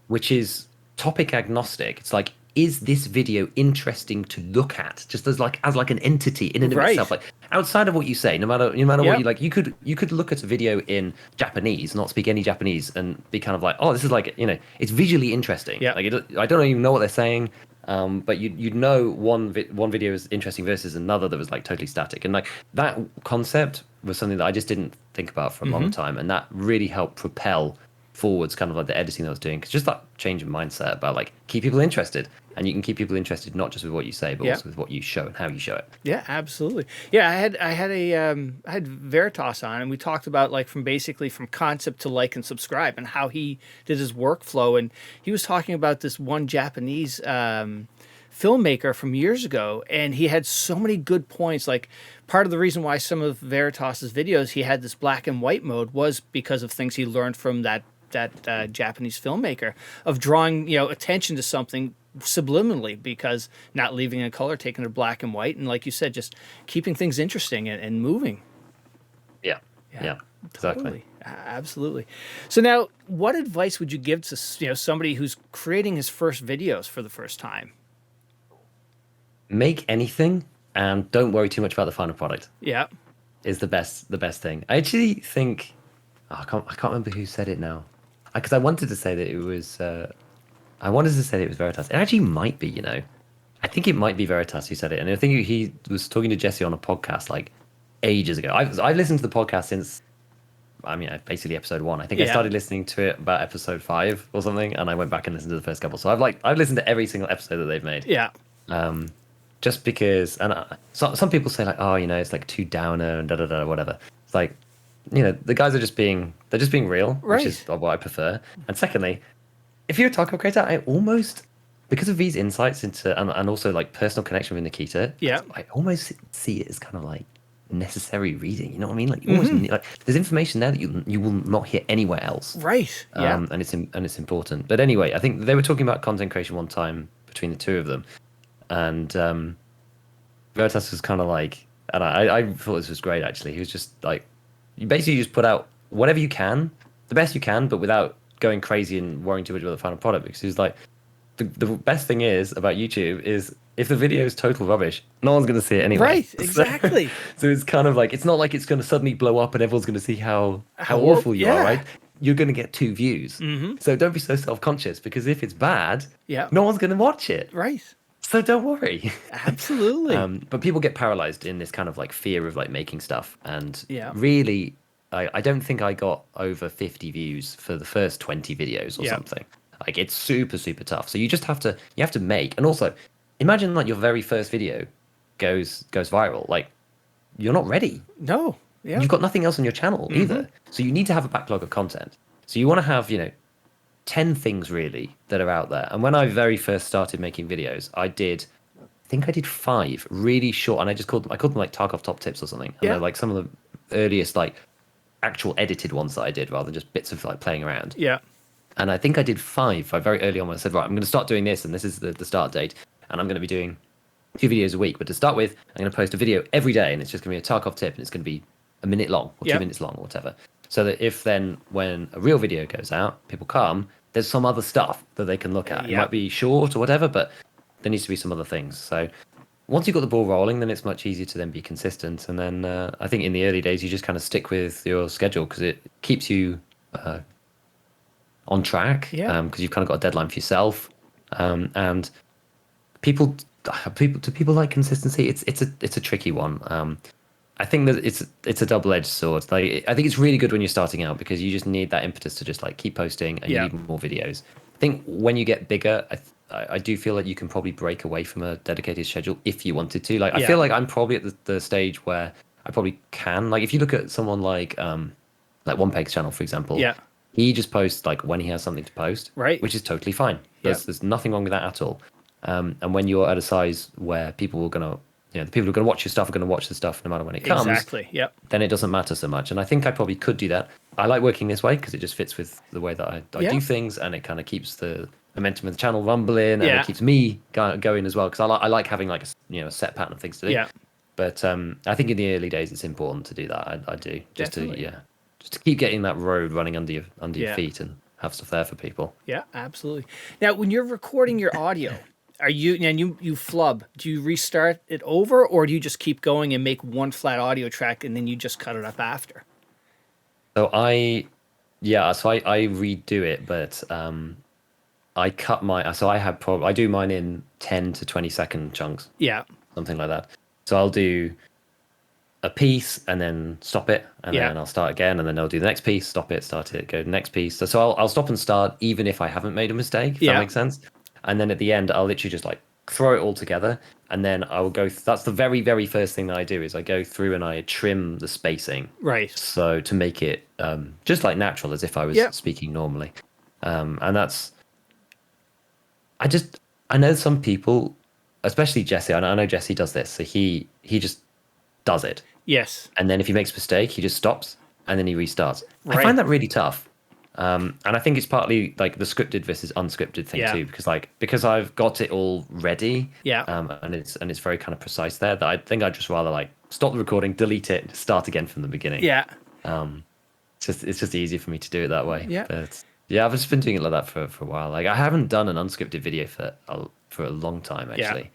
which is topic agnostic. It's like, is this video interesting to look at, just as like an entity in and of itself, like outside of what you say, no matter what you like. You could look at a video in Japanese, not speak any Japanese, and be kind of like, oh, this is like, it's visually interesting. Like I don't even know what they're saying, but you'd know one video is interesting versus another that was like totally static. And like that concept was something that I just didn't think about for a long time, and that really helped propel forwards kind of like the editing that I was doing, because just that change in mindset about like keep people interested, and you can keep people interested not just with what you say, but also with what you show and how you show it. Yeah, absolutely. Yeah, I had Veritas on, and we talked about like from concept to like and subscribe, and how he did his workflow, and he was talking about this one Japanese filmmaker from years ago, and he had so many good points. Like part of the reason why some of Veritas's videos he had this black and white mode was because of things he learned from that Japanese filmmaker, of drawing attention to something subliminally, because not leaving it in color, taking it black and white, and like you said, just keeping things interesting and moving. Yeah, exactly. Totally. Absolutely. So now, what advice would you give to somebody who's creating his first videos for the first time? Make anything and don't worry too much about the final product. Yeah, is the best thing. I actually think I can't remember who said it now, because I wanted to say that it was Veritas. It actually might be, I think it might be Veritas who said it, and I think he was talking to Jesse on a podcast like ages ago. I've listened to the podcast since, I mean, basically episode 1. I think I started listening to it about episode 5 or something, and I went back and listened to the first couple. So I've listened to every single episode that they've made. Yeah. Just because, and some people say like, oh, it's like too downer and da da da whatever. It's like, the guys are just being real, which is what I prefer. And secondly, if you're a Tarkov creator, I almost, because of these insights into and also like personal connection with Nikita, I almost see it as kind of like necessary reading. You know what I mean? Like you almost need, like there's information there that you will not hear anywhere else. Right. Yeah. And it's important. But anyway, I think they were talking about content creation one time between the two of them, and Veritas was kind of like, and I thought this was great actually. He was just like, you basically just put out whatever you can, the best you can, but without going crazy and worrying too much about the final product. Because he was like, the best thing is about YouTube is if the video is total rubbish, no one's going to see it anyway. Right, exactly. So it's kind of like, it's not like it's going to suddenly blow up and everyone's going to see how awful you are, right? You're going to get 2 views. So don't be so self-conscious, because if it's bad, no one's going to watch it. Right. So don't worry. Absolutely. But people get paralyzed in this kind of like fear of like making stuff. And Yeah. really, I don't think I got over 50 views for the first 20 videos or something. Like it's super, super tough. So you just have to make, and also imagine like your very first video goes viral. Like you're not ready. No. Yeah. You've got nothing else on your channel either. So you need to have a backlog of content. So you want to have, 10 things really that are out there. And when I very first started making videos, I think I did 5 really short, and I called them like Tarkov top tips or something. And they're like some of the earliest like actual edited ones that I did, rather than just bits of like playing around. Yeah. And I think I did 5 very early on when I said, right, I'm going to start doing this, and this is the start date, and I'm going to be doing 2 videos a week. But to start with, I'm going to post a video every day, and it's just going to be a Tarkov tip, and it's going to be a minute long or 2 minutes long or whatever. So that if then when a real video goes out, people come, there's some other stuff that they can look at. It might be short or whatever, but there needs to be some other things. So once you've got the ball rolling, then it's much easier to then be consistent. And then I think in the early days, you just kind of stick with your schedule, because it keeps you on track, because you've kind of got a deadline for yourself. And people like consistency. It's a tricky one. I think that it's a double-edged sword. Like I think it's really good when you're starting out, because you just need that impetus to just like keep posting, and you need more videos. I think when you get bigger, I do feel like you can probably break away from a dedicated schedule if you wanted to. Like I feel like I'm probably at the stage where I probably can. Like if you look at someone like One Peg's channel, for example, he just posts like when he has something to post, right? Which is totally fine. There's nothing wrong with that at all. And when you're at a size where people are gonna, the people who are gonna watch your stuff are gonna watch the stuff no matter when it comes. Exactly. Yep. Then it doesn't matter so much. And I think I probably could do that. I like working this way because it just fits with the way that I do things, and it kind of keeps the momentum of the channel rumbling, and it keeps me going as well, because I like having like a set pattern of things to do. Yeah. But I think in the early days it's important to do that. I do just to keep getting that road running under your feet and have stuff there for people. Yeah, absolutely. Now, when you're recording your audio, you flub, do you restart it over, or do you just keep going and make one flat audio track and then you just cut it up after? So I redo it, but I cut I do mine in 10 to 20 second chunks. Yeah. Something like that. So I'll do a piece and then stop it, and then I'll start again, and then I'll do the next piece, stop it, start it, go to the next piece. So I'll stop and start even if I haven't made a mistake, if that makes sense. And then at the end, I'll literally just like throw it all together, and then I will go. That's the very, very first thing that I do, is I go through and I trim the spacing. Right. So to make it just like natural, as if I was speaking normally. And that's. I know some people, especially Jesse. I know Jesse does this. So he just does it. Yes. And then if he makes a mistake, he just stops and then he restarts. Right. I find that really tough. And I think it's partly like the scripted versus unscripted thing too, because I've got it all ready. Yeah. And it's very kind of precise there, that I think I'd just rather like stop the recording, delete it, start again from the beginning. Yeah. It's just easier for me to do it that way. Yeah. But yeah, I've just been doing it like that for a while. Like I haven't done an unscripted video for a long time actually.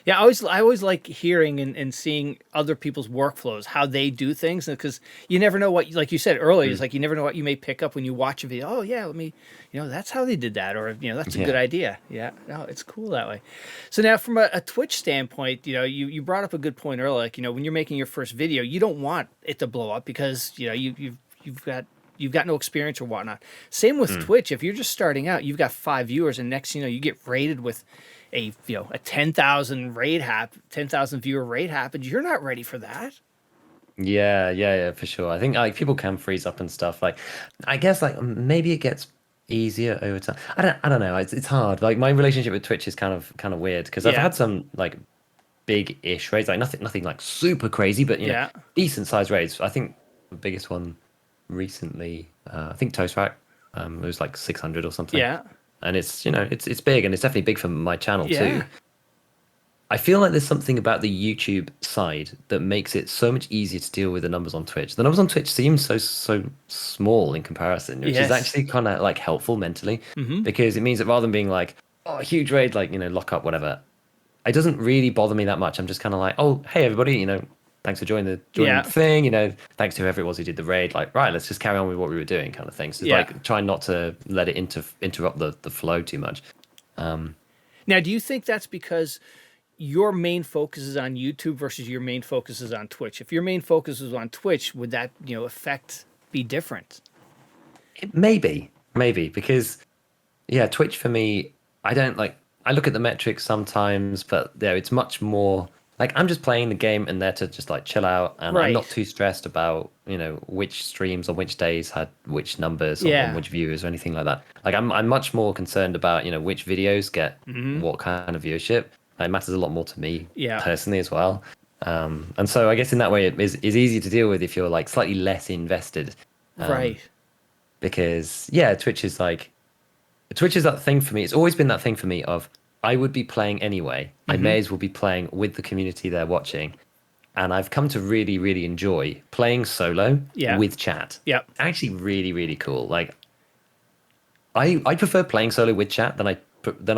Yeah, I always like hearing and seeing other people's workflows, how they do things, because you never know what, like you said earlier, it's like you never know what you may pick up when you watch a video. Oh yeah, let me, that's how they did that, or that's a good Yeah. idea. Yeah, no, it's cool that way. So now, from a Twitch standpoint, you brought up a good point earlier. Like, when you're making your first video, you don't want it to blow up because you've got no experience or whatnot. Same with Twitch. If you're just starting out, you've got 5 viewers, and next you get raided with a 10,000 viewer raid happens. You're not ready for that. Yeah, for sure. I think like people can freeze up and stuff. Like, I guess like maybe it gets easier over time. I don't know. It's hard. Like my relationship with Twitch is kind of weird because I've had some like big-ish raids, like nothing like super crazy, but decent sized raids. I think the biggest one recently, I think Toast Rack, it was like 600 or something. Yeah. And it's it's big, and it's definitely big for my channel Yeah. too. I feel like there's something about the YouTube side that makes it so much easier to deal with the numbers on Twitch. The numbers on Twitch seem so small in comparison, which is actually kind of like helpful mentally, because it means that rather than being like, oh, a huge raid, like lock up, whatever, it doesn't really bother me that much. I'm just kind of like, oh, hey everybody, thanks for joining the thing, thanks to whoever it was who did the raid, like, right, let's just carry on with what we were doing, kind of thing. So like try not to let it interrupt the flow too much. Now, do you think that's because your main focus is on YouTube versus your main focus is on Twitch? If your main focus was on Twitch, would that effect be different? Maybe because Twitch for me, I don't like, I look at the metrics sometimes, but it's much more like I'm just playing the game and there to just like chill out, and I'm not too stressed about which streams on which days had which numbers on which viewers or anything like that. Like I'm much more concerned about which videos get what kind of viewership. It matters a lot more to me personally as well. And so I guess in that way it is easy to deal with if you're like slightly less invested, right? Because Twitch is that thing for me. It's always been that thing for me of, I would be playing anyway. I may as well be playing with the community they're watching. And I've come to really, really enjoy playing solo with chat. Yeah. Actually really, really cool. Like I prefer playing solo with chat than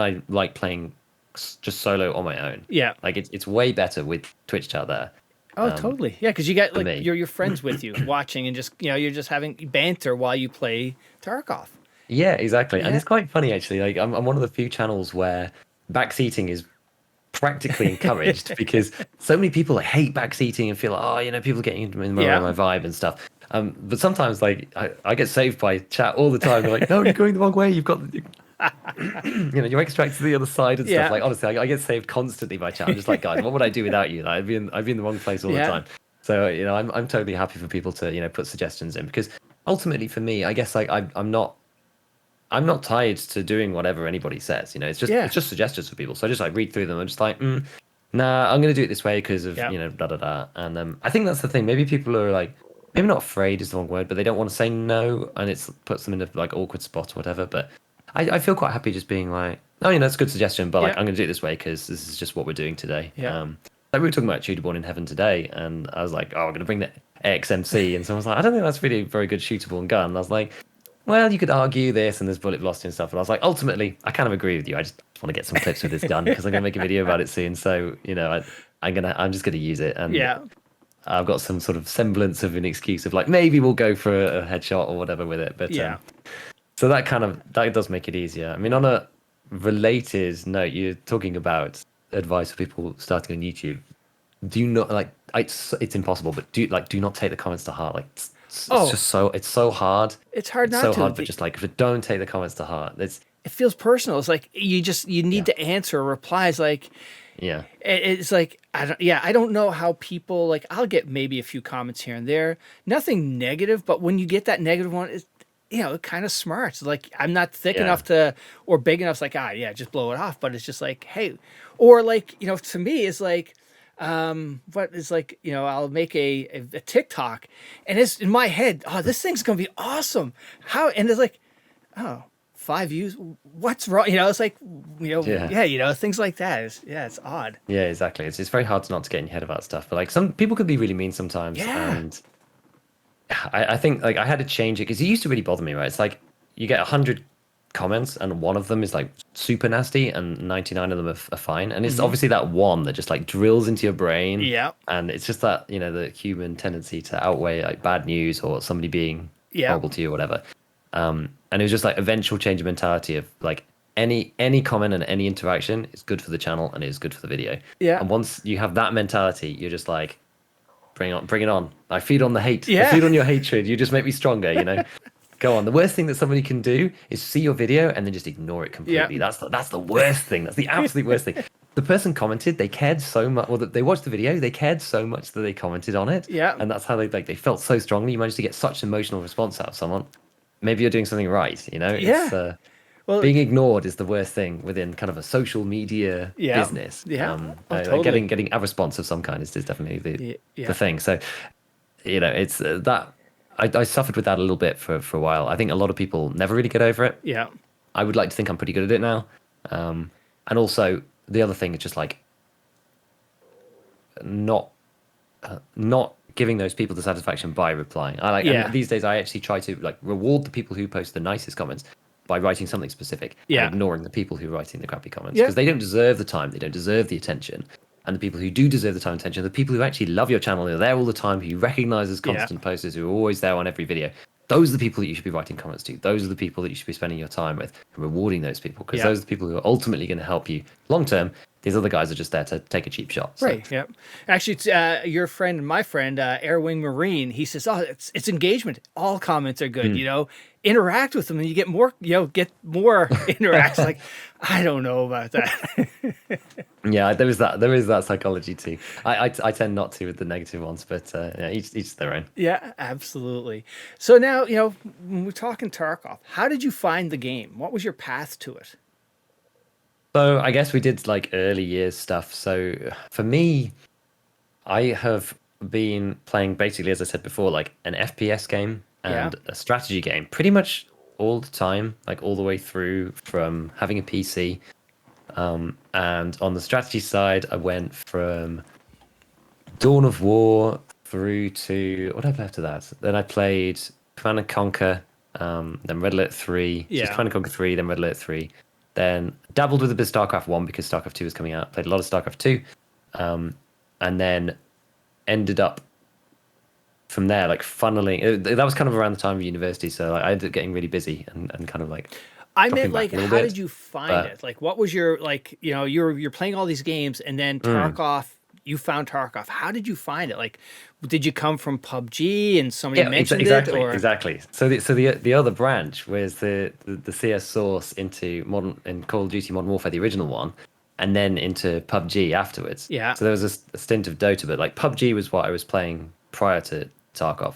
I like playing just solo on my own. Yeah. Like it's way better with Twitch chat there. Oh, totally. Yeah, because you got like your friends with you watching, and just you're just having banter while you play Tarkov. Yeah, exactly. And it's quite funny actually. Like I'm one of the few channels where backseating is practically encouraged because so many people like hate backseating and feel like, oh, people getting into my vibe and stuff. But sometimes like I get saved by chat all the time. They're like, no, you're going the wrong way. You've got you're extracted to the other side and stuff. Like honestly, I get saved constantly by chat. I'm just like, guys, what would I do without you? Like, I'd be in the wrong place all the time. So I'm totally happy for people to put suggestions in, because ultimately for me, I guess like I'm not tied to doing whatever anybody says. It's just suggestions for people. So I just like read through them. I'm just like, nah, I'm gonna do it this way because of da da da. And I think that's the thing. Maybe people are like, maybe not afraid is the wrong word, but they don't want to say no, and it puts them in a like awkward spot or whatever. But I feel quite happy just being like, oh, that's a good suggestion, but like I'm gonna do it this way because this is just what we're doing today. Like we were talking about Shooter Born in Heaven today, and I was like, oh, we're gonna bring the XMC, and someone was like, I don't think that's really a very good shootable gun. And I was like, well, you could argue this, and there's bullet velocity and stuff. And I was like, ultimately, I kind of agree with you. I just want to get some clips with this gun because I'm gonna make a video about it soon. So I'm just gonna use it, and I've got some sort of semblance of an excuse of like maybe we'll go for a headshot or whatever with it. But so that does make it easier. I mean, on a related note, you're talking about advice for people starting on YouTube. Do not like it's impossible, but do not take the comments to heart. Like it's so hard. It's hard not to. So hard, but just like don't take the comments to heart. It feels personal. It's like you need to answer a reply. It's like it's like I don't know how people like. I'll get maybe a few comments here and there, nothing negative, but when you get that negative one, it's it kind of smarts. Like I'm not thick enough to or big enough. It's like just blow it off. But it's just like, hey, or like to me it's like. What is like, I'll make a TikTok and it's in my head, oh, this thing's gonna be awesome. How? And it's like, oh, 5 views. What's wrong? It's like, things like that. It's odd. Yeah, exactly. It's very hard not to get in your head about stuff. But like some people could be really mean sometimes. Yeah. And I think like I had to change it because it used to really bother me, right? It's like you get 100 comments, and one of them is like super nasty, and 99 of them are fine. And it's obviously that one that just like drills into your brain. Yeah. And it's just that, you know, the human tendency to outweigh like bad news or somebody being horrible to you or whatever. And it was just like eventual change of mentality of like any comment and any interaction is good for the channel and it is good for the video. Yeah. And once you have that mentality, you're just like, bring it on. I feed on the hate. Yeah. I feed on your hatred. You just make me stronger, you know? Go on. The worst thing that somebody can do is see your video and then just ignore it completely. Yeah. That's the worst thing. That's the absolute worst thing. The person commented, they cared so much. Well, they watched the video, they cared so much that they commented on it. Yeah. And that's how they felt so strongly. You managed to get such an emotional response out of someone. Maybe you're doing something right, you know? Yeah. It's, well, being ignored is the worst thing within kind of a social media business. Yeah. Totally. Getting a response of some kind is definitely the thing. So, you know, it's that I suffered with that a little bit for a while. I think a lot of people never really get over it. Yeah. I would like to think I'm pretty good at it now. And also the other thing is just like not giving those people the satisfaction by replying. And these days I actually try to like reward the people who post the nicest comments by writing something specific and ignoring the people who are writing the crappy comments because they don't deserve the time, they don't deserve the attention. And the people who do deserve the time and attention are the people who actually love your channel, who are there all the time, who you recognize as constant posters, who are always there on every video. Those are the people that you should be writing comments to. Those are the people that you should be spending your time with and rewarding those people because those are the people who are ultimately going to help you long term. These other guys are just there to take a cheap shot. So. Right. Yeah. Actually, it's, your friend, my friend, Airwing Marine, he says, "Oh, it's engagement. All comments are good. You know, interact with them, and you get more. You know, get more interacts." Like, I don't know about that. Yeah, there is that psychology too. I tend not to with the negative ones, but each their own. Yeah, absolutely. So now, you know, when we're talking Tarkov, how did you find the game? What was your path to it? So I guess we did like early years stuff. So for me, I have been playing basically, as I said before, like an FPS game and a strategy game pretty much all the time, like all the way through from having a PC. And on the strategy side, I went from Dawn of War through to what did I play after that? Then I played Command and Conquer, then Red Alert 3, just Command and Conquer 3, then Red Alert 3. Then dabbled with a bit of StarCraft 1 because StarCraft 2 was coming out. Played a lot of StarCraft 2. And then ended up from there, like funneling. That was kind of around the time of university. So like, I ended up getting really busy and kind of like. I meant like, how did you find it? Like, what was your, like, you know, you're playing all these games and then Tarkov, you found Tarkov. How did you find it? Like, did you come from PUBG and somebody mentioned it? Or? Exactly. So the other branch was the CS source into Call of Duty Modern Warfare, the original one, and then into PUBG afterwards. Yeah. So there was a stint of Dota, but like PUBG was what I was playing prior to Tarkov.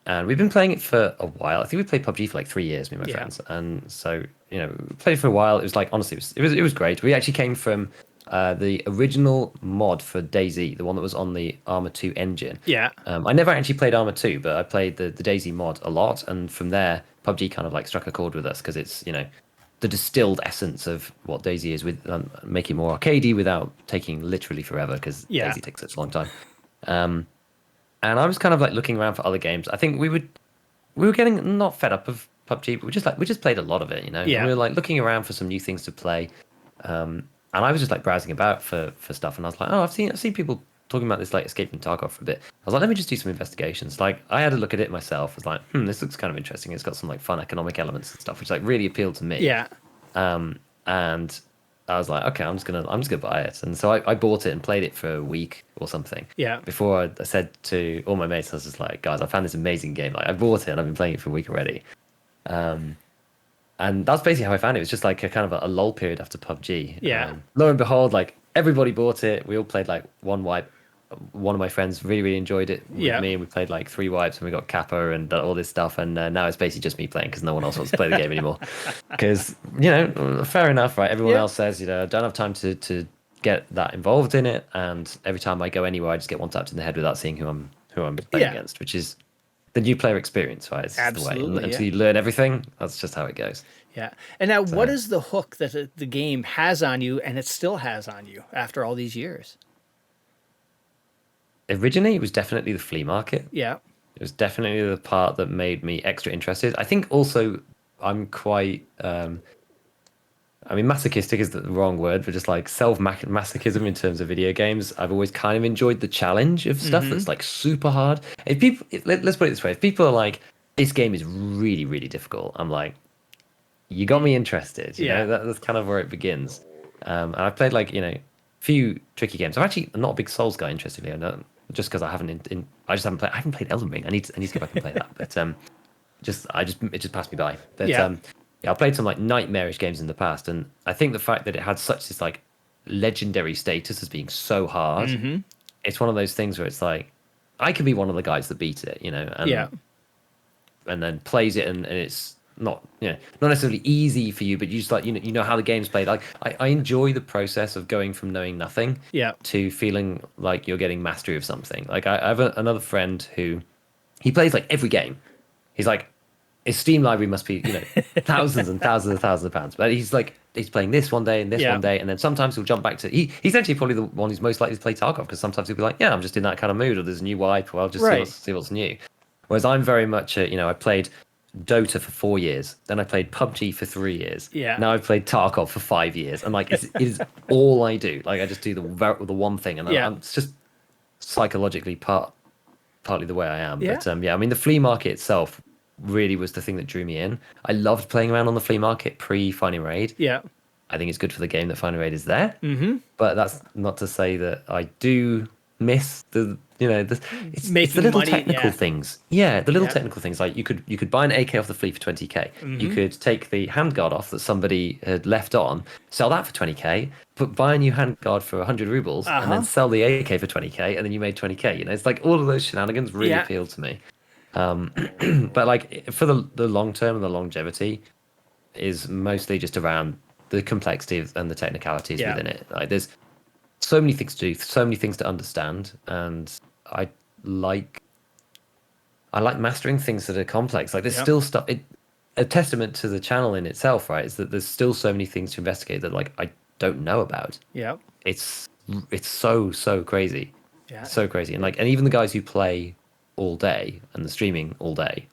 And we've been playing it for a while. I think we played PUBG for like 3 years, me and my friends. And so, you know, we played it for a while. It was like, honestly, it was great. We actually came from the original mod for DayZ, the one that was on the Arma 2 engine. Yeah. I never actually played Arma 2, but I played the DayZ mod a lot. And from there, PUBG kind of like struck a chord with us because it's, you know, the distilled essence of what DayZ is with making it more arcadey without taking literally forever because DayZ takes such a long time. And I was kind of like looking around for other games. I think we were getting not fed up of PUBG, but we just played a lot of it, you know. Yeah. And we were like looking around for some new things to play, and I was just like browsing about for stuff, and I was like, oh, I've seen people talking about this like Escape from Tarkov for a bit. I was like, let me just do some investigations. Like I had a look at it myself. I was like, this looks kind of interesting. It's got some like fun economic elements and stuff, which like really appealed to me. Yeah. And I was like, okay, I'm just gonna buy it, and so I bought it and played it for a week or something. Yeah. Before I said to all my mates, I was just like, guys, I found this amazing game. Like I bought it and I've been playing it for a week already. And that's basically how I found it. It was just like a kind of a lull period after PUBG. Yeah. Lo and behold, like everybody bought it. We all played like one wipe. One of my friends really, really enjoyed it with me, and we played like 3 wipes, and we got Kappa and all this stuff. And now it's basically just me playing because no one else wants to play the game anymore. Because you know, fair enough, right? Everyone else says, you know, I don't have time to get that involved in it, and every time I go anywhere, I just get one tapped in the head without seeing who I'm playing against, which is the new player experience, right? It's Absolutely, the way. Until you learn everything, that's just how it goes. Yeah. And now, what is the hook that the game has on you, and it still has on you after all these years? Originally, it was definitely the flea market. Yeah. It was definitely the part that made me extra interested. I think also I'm quite I mean, masochistic is the wrong word, but just like self-masochism in terms of video games. I've always kind of enjoyed the challenge of stuff that's like super hard. If people, let's put it this way, if people are like, this game is really, really difficult, I'm like, you got me interested. You know, that's kind of where it begins. And I've played like, a few tricky games. I'm actually not a big Souls guy, interestingly. I know, just because I haven't played Elden Ring. I need to go back and play that. But it just passed me by. But yeah, I played some like nightmarish games in the past, and I think the fact that it had such this like legendary status as being so hard, it's one of those things where it's like I could be one of the guys that beat it, and then plays it, and it's not not necessarily easy for you, but you just like you know how the game's played. Like I enjoy the process of going from knowing nothing to feeling like you're getting mastery of something. Like I have another friend who he plays like every game. He's like, his Steam library must be, thousands and thousands and thousands of pounds. But he's playing this one day and this one day, and then sometimes he'll jump back to he's actually probably the one who's most likely to play Tarkov, because sometimes he'll be like, yeah, I'm just in that kind of mood, or there's a new wipe, or I'll just see what's new. Whereas I'm very much, I played Dota for 4 years, then I played PUBG for 3 years. Yeah. Now I've played Tarkov for 5 years, and like it is all I do. Like I just do the one thing, and it's just psychologically partly the way I am. Yeah. But I mean, the flea market itself really was the thing that drew me in. I loved playing around on the flea market pre-Finding Raid. Yeah. I think it's good for the game that Finding Raid is there. But that's not to say that I do miss it's the little money, technical things. Yeah, the little technical things. Like you could buy an AK off the flea for 20k. You could take the handguard off that somebody had left on, sell that for 20k, buy a new handguard for 100 rubles, and then sell the AK for 20k, and then you made 20k. It's like all of those shenanigans really appeal to me. But like for the long term and the longevity is mostly just around the complexity and the technicalities within it. Like there's so many things to do, so many things to understand, and I like mastering things that are complex. Like there's still stuff. A testament to the channel in itself, right, is that there's still so many things to investigate that like I don't know about. Yeah, it's so crazy. Yeah, so crazy. And even the guys who play all day and the streaming all day,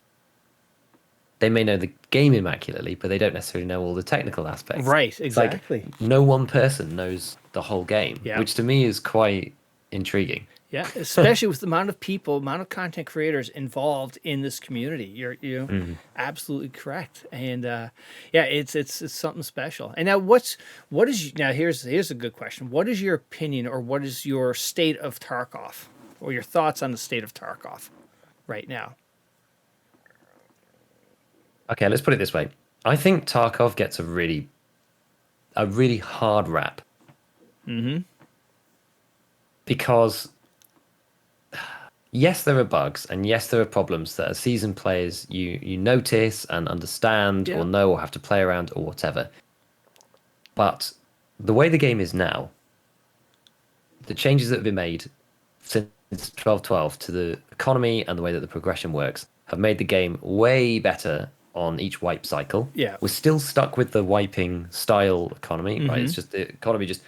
they may know the game immaculately, but they don't necessarily know all the technical aspects. Right, exactly. Like, no one person knows the whole game, which to me is quite intriguing. Yeah, especially with the amount of content creators involved in this community. You're absolutely correct, and it's something special. And now, here's a good question. What is your opinion, or what is your state of Tarkov, or your thoughts on the state of Tarkov right now? Okay, let's put it this way. I think Tarkov gets a really hard rap. Because yes, there are bugs, and yes, there are problems that as seasoned players you notice and understand or know or have to play around or whatever. But the way the game is now, the changes that have been made since 12.12 to the economy and the way that the progression works have made the game way better on each wipe cycle. Yeah. We're still stuck with the wiping style economy, right? It's just the economy just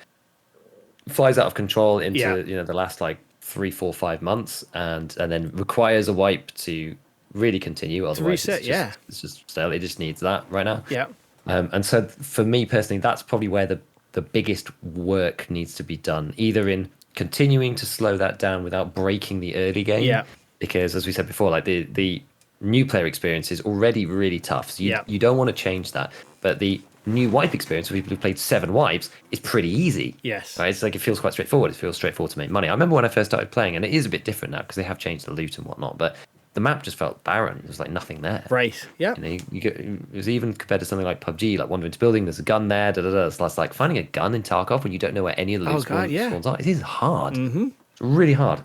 flies out of control into the last like 3, 4, 5 months, and then requires a wipe to really continue. Otherwise, it's just stale. It just needs that right now. Yeah. And so for me personally, that's probably where the biggest work needs to be done, either in continuing to slow that down without breaking the early game. Yeah. Because as we said before, like the new player experience is already really tough. So you don't want to change that. But the new wipe experience for people who played 7 wipes is pretty easy. Yes. Right? It's like it feels quite straightforward. It feels straightforward to make money. I remember when I first started playing, and it is a bit different now because they have changed the loot and whatnot, but the map just felt barren. There was like nothing there. Right. Yeah. It was even compared to something like PUBG, like wander into building, there's a gun there, So it's like finding a gun in Tarkov when you don't know where any of the loot spawns are. It is hard. It's really hard.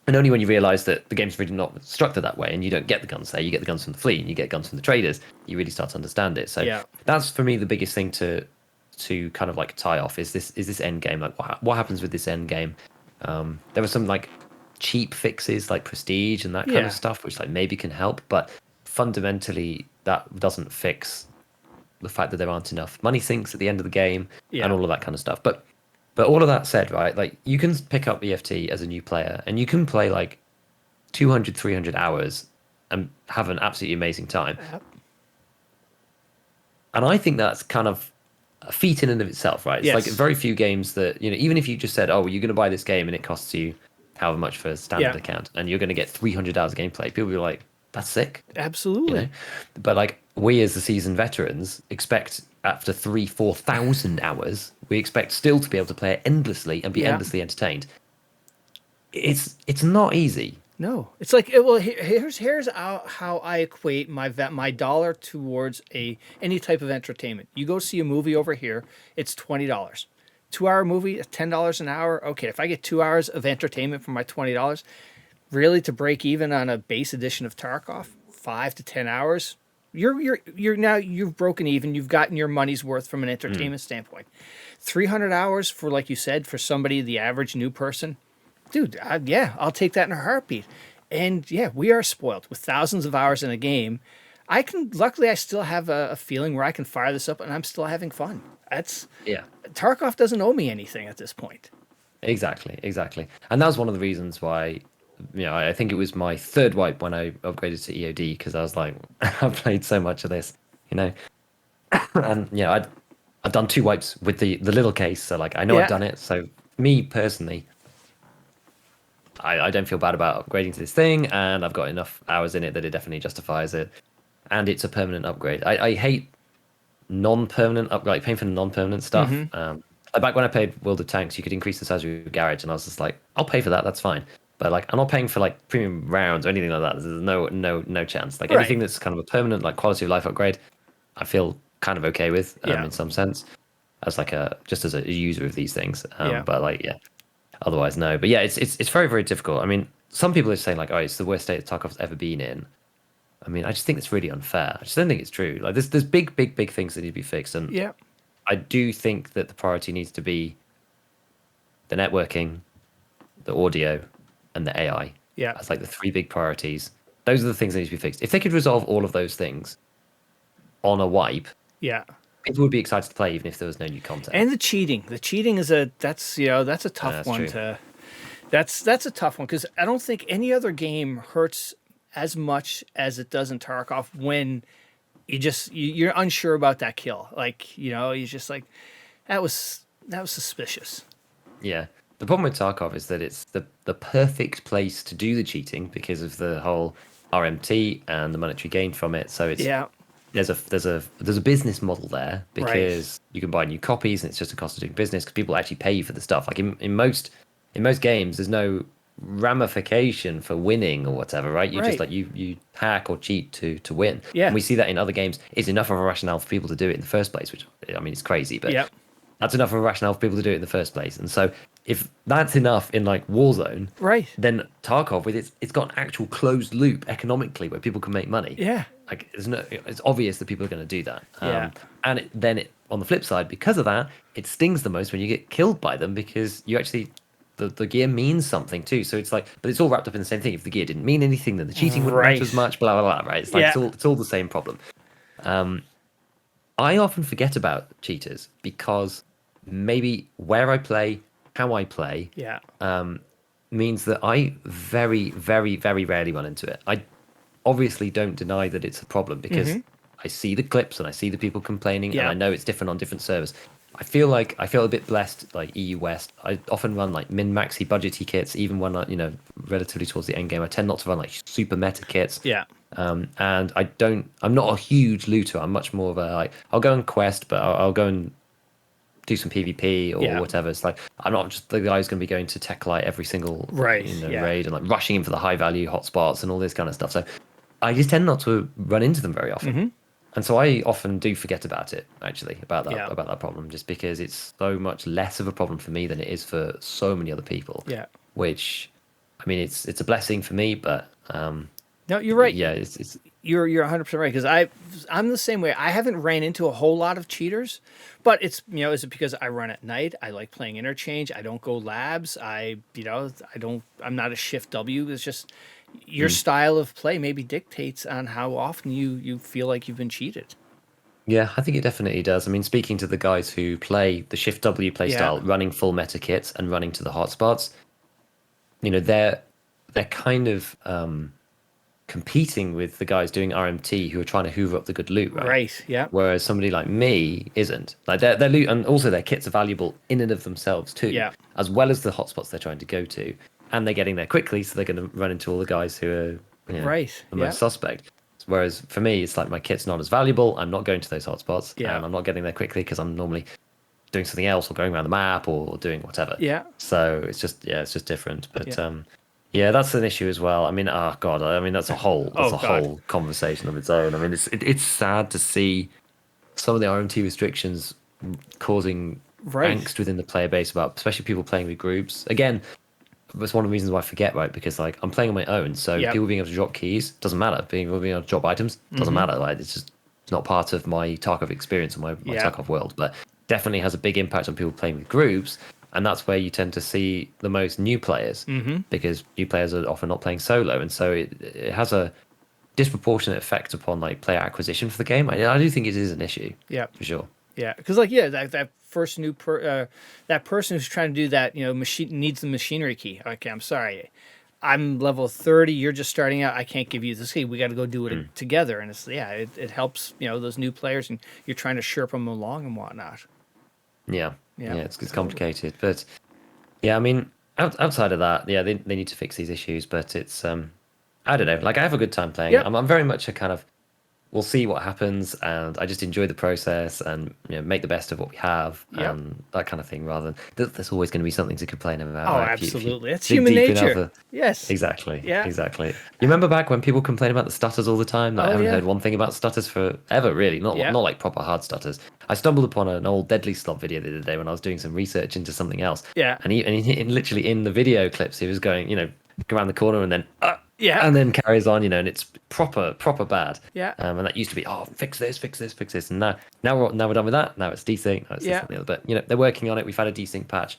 And only when you realise that the game's really not structured that way, and you don't get the guns there, you get the guns from the fleet, and you get guns from the traders, you really start to understand it. So that's for me the biggest thing to kind of like tie off is this end game. Like what happens with this end game? There were some like cheap fixes like prestige and that kind of stuff, which like maybe can help, but fundamentally that doesn't fix the fact that there aren't enough money sinks at the end of the game and all of that kind of stuff. But all of that said, right, like you can pick up EFT as a new player and you can play like 200, 300 hours and have an absolutely amazing time. And I think that's kind of a feat in and of itself, right? It's like Yes. very few games that, even if you just said, oh, well, you're going to buy this game and it costs you however much for a standard Yeah. account and you're going to get 300 hours of gameplay, people will be like, that's sick. Absolutely. But like we as the seasoned veterans expect after 4,000 hours, we expect still to be able to play it endlessly and be endlessly entertained. It's not easy. No, it's like, well, here's how I equate my dollar towards any type of entertainment. You go see a movie over here, it's $20. 2 hour movie, $10 an hour. Okay, if I get 2 hours of entertainment for my $20, really to break even on a base edition of Tarkov, 5 to 10 hours, you've broken even. You've gotten your money's worth from an entertainment standpoint. 300 hours for, like you said, for somebody, the average new person. Dude, I'll take that in a heartbeat. And yeah, we are spoiled with thousands of hours in a game. Luckily, I still have a feeling where I can fire this up and I'm still having fun. Tarkov doesn't owe me anything at this point. Exactly. And that was one of the reasons why, I think it was my third wipe when I upgraded to EOD, because I was like, I've played so much of this, and I've done 2 wipes with the little case, so like I know I've done it. So me personally, I don't feel bad about upgrading to this thing, and I've got enough hours in it that it definitely justifies it, and it's a permanent upgrade. I hate non-permanent upgrade, paying for non-permanent stuff. Back when I played World of Tanks, you could increase the size of your garage, and I was just like, I'll pay for that, that's fine. But like, I'm not paying for like premium rounds or anything like that. There's no chance. Like anything that's kind of a permanent like quality of life upgrade, I feel kind of okay with in some sense, as like just as a user of these things. But like otherwise no. But yeah, it's very, very difficult. I mean, some people are saying like, oh, it's the worst state Tarkov's ever been in. I mean, I just think it's really unfair. I just don't think it's true. Like there's big things that need to be fixed, and I do think that the priority needs to be the networking, the audio, and the AI. That's like the 3 big priorities. Those are the things that need to be fixed. If they could resolve all of those things on a wipe, people would be excited to play even if there was no new content. And the cheating is that's a tough one true. That's a tough one, because I don't think any other game hurts as much as it does in Tarkov when you're unsure about that kill. Like, you're just like, that was suspicious. Yeah. The problem with Tarkov is that it's the perfect place to do the cheating because of the whole RMT and the monetary gain from it. So it's there's a business model there, because you can buy new copies and it's just a cost of doing business, because people actually pay you for the stuff. Like in most games, there's no ramification for winning or whatever, right? Just like you hack or cheat to win. And we see that in other games. It's enough of a rationale for people to do it in the first place, which I mean, it's crazy, but that's enough of a rationale for people to do it in the first place. And so if that's enough in like Warzone, then Tarkov with it's got an actual closed loop economically where people can make money. Like it's obvious that people are going to do that. And then on the flip side, because of that, it stings the most when you get killed by them, because you actually the gear means something too. So it's like, but it's all wrapped up in the same thing. If the gear didn't mean anything, then the cheating wouldn't matter as much. Blah blah blah. Right? It's like it's all the same problem. I often forget about cheaters because maybe where I play, how I play, means that I very, very, very rarely run into it. I obviously don't deny that it's a problem, because I see the clips and I see the people complaining, and I know it's different on different servers. I feel a bit blessed, like EU West. I often run like min-maxy budgety kits, even when relatively towards the end game. I tend not to run like super meta kits. And I'm not a huge looter. I'm much more of a like, I'll go and quest, but I'll go and do some PvP or whatever. It's like, I'm not just the guy who's going to be going to tech light every single raid and like rushing in for the high value hotspots and all this kind of stuff. So I just tend not to run into them very often. And so I often do forget about it, actually, about that problem, just because it's so much less of a problem for me than it is for so many other people. Which, I mean, it's a blessing for me, but no, you're right. Yeah, it's you're 100% right, because I'm the same way. I haven't ran into a whole lot of cheaters, but it's is it because I run at night? I like playing interchange. I don't go labs. I'm not a shift W. It's just your style of play maybe dictates on how often you feel like you've been cheated. Yeah, I think it definitely does. I mean, speaking to the guys who play the Shift W play style, running full meta kits and running to the hotspots, they're kind of competing with the guys doing RMT who are trying to hoover up the good loot, right? Right. Yeah. Whereas somebody like me isn't. Like their loot and also their kits are valuable in and of themselves too, Yeah. as well as the hotspots they're trying to go to, and they're getting there quickly, so they're going to run into all the guys who are Right. the most suspect. Whereas for me, it's like my kit's not as valuable. I'm not going to those hotspots, and I'm not getting there quickly because I'm normally doing something else or going around the map or doing whatever. Yeah. So it's just different. But yeah, that's an issue as well. I mean, oh god, I mean that's a whole whole conversation of its own. I mean, it's sad to see some of the RMT restrictions causing angst within the player base about, especially people playing with groups. Again, that's one of the reasons why I forget, right? Because like I'm playing on my own, so people being able to drop keys doesn't matter. Being able to drop items doesn't matter. Like it's just not part of my Tarkov experience or my Tarkov world. But definitely has a big impact on people playing with groups, and that's where you tend to see the most new players because new players are often not playing solo, and so it has a disproportionate effect upon like player acquisition for the game. I do think it is an issue. Yeah, for sure. Yeah, because like that first new that person who's trying to do that, machine needs the machinery key. Okay, I'm sorry, I'm level 30. You're just starting out. I can't give you this key. We got to go do it together. And it helps those new players, and you're trying to sherp them along and whatnot. Yeah, it's complicated, but yeah, I mean, outside of that, they need to fix these issues. But it's I don't know. Like I have a good time playing. I'm very much a kind of we'll see what happens, and I just enjoy the process and make the best of what we have and that kind of thing. Rather than there's always going to be something to complain about. Oh, absolutely, it's human nature. Yes, exactly. Yeah, exactly. You remember back when people complained about the stutters all the time? Like, I haven't heard one thing about stutters forever, really. Not like proper hard stutters. I stumbled upon an old Deadly Slot video the other day when I was doing some research into something else. Yeah, and he literally in the video clips he was going, go around the corner and then. And then carries on, and it's proper bad. Yeah. And that used to be, fix this. And now we're done with that. Now it's desync. Now it's this and the other. But they're working on it. We've had a desync patch.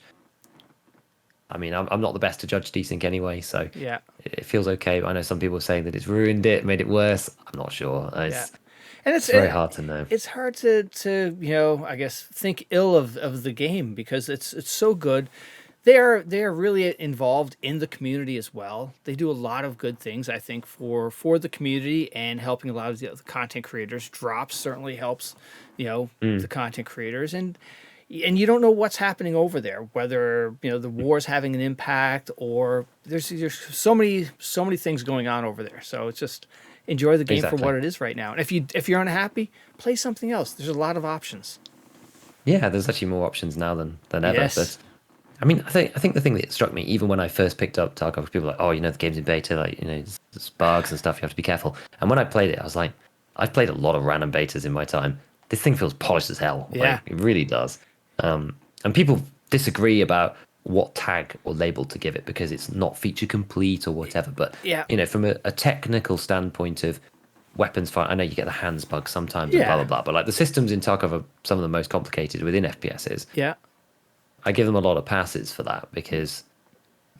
I mean, I'm not the best to judge desync anyway, so it feels okay. But I know some people are saying that it's ruined it, made it worse. I'm not sure. And it's very hard to know. It's hard to I guess think ill of the game because it's so good. They are really involved in the community as well. They do a lot of good things, I think, for the community and helping a lot of the content creators. Drops certainly helps, the content creators, and you don't know what's happening over there, whether the war's having an impact or there's so many things going on over there. So it's just enjoy the game for what it is right now. And if you're unhappy, play something else. There's a lot of options. Yeah, there's actually more options now than ever. Yes. But I mean, I think the thing that struck me, even when I first picked up Tarkov, people were like, the game's in beta, like, there's bugs and stuff, you have to be careful. And when I played it, I was like, I've played a lot of random betas in my time. This thing feels polished as hell. Yeah. Like, it really does. And people disagree about what tag or label to give it because it's not feature complete or whatever. But, from a technical standpoint of weapons fire, I know you get the hands bug sometimes and blah, blah, blah. But like the systems in Tarkov are some of the most complicated within FPSs. Yeah. I give them a lot of passes for that because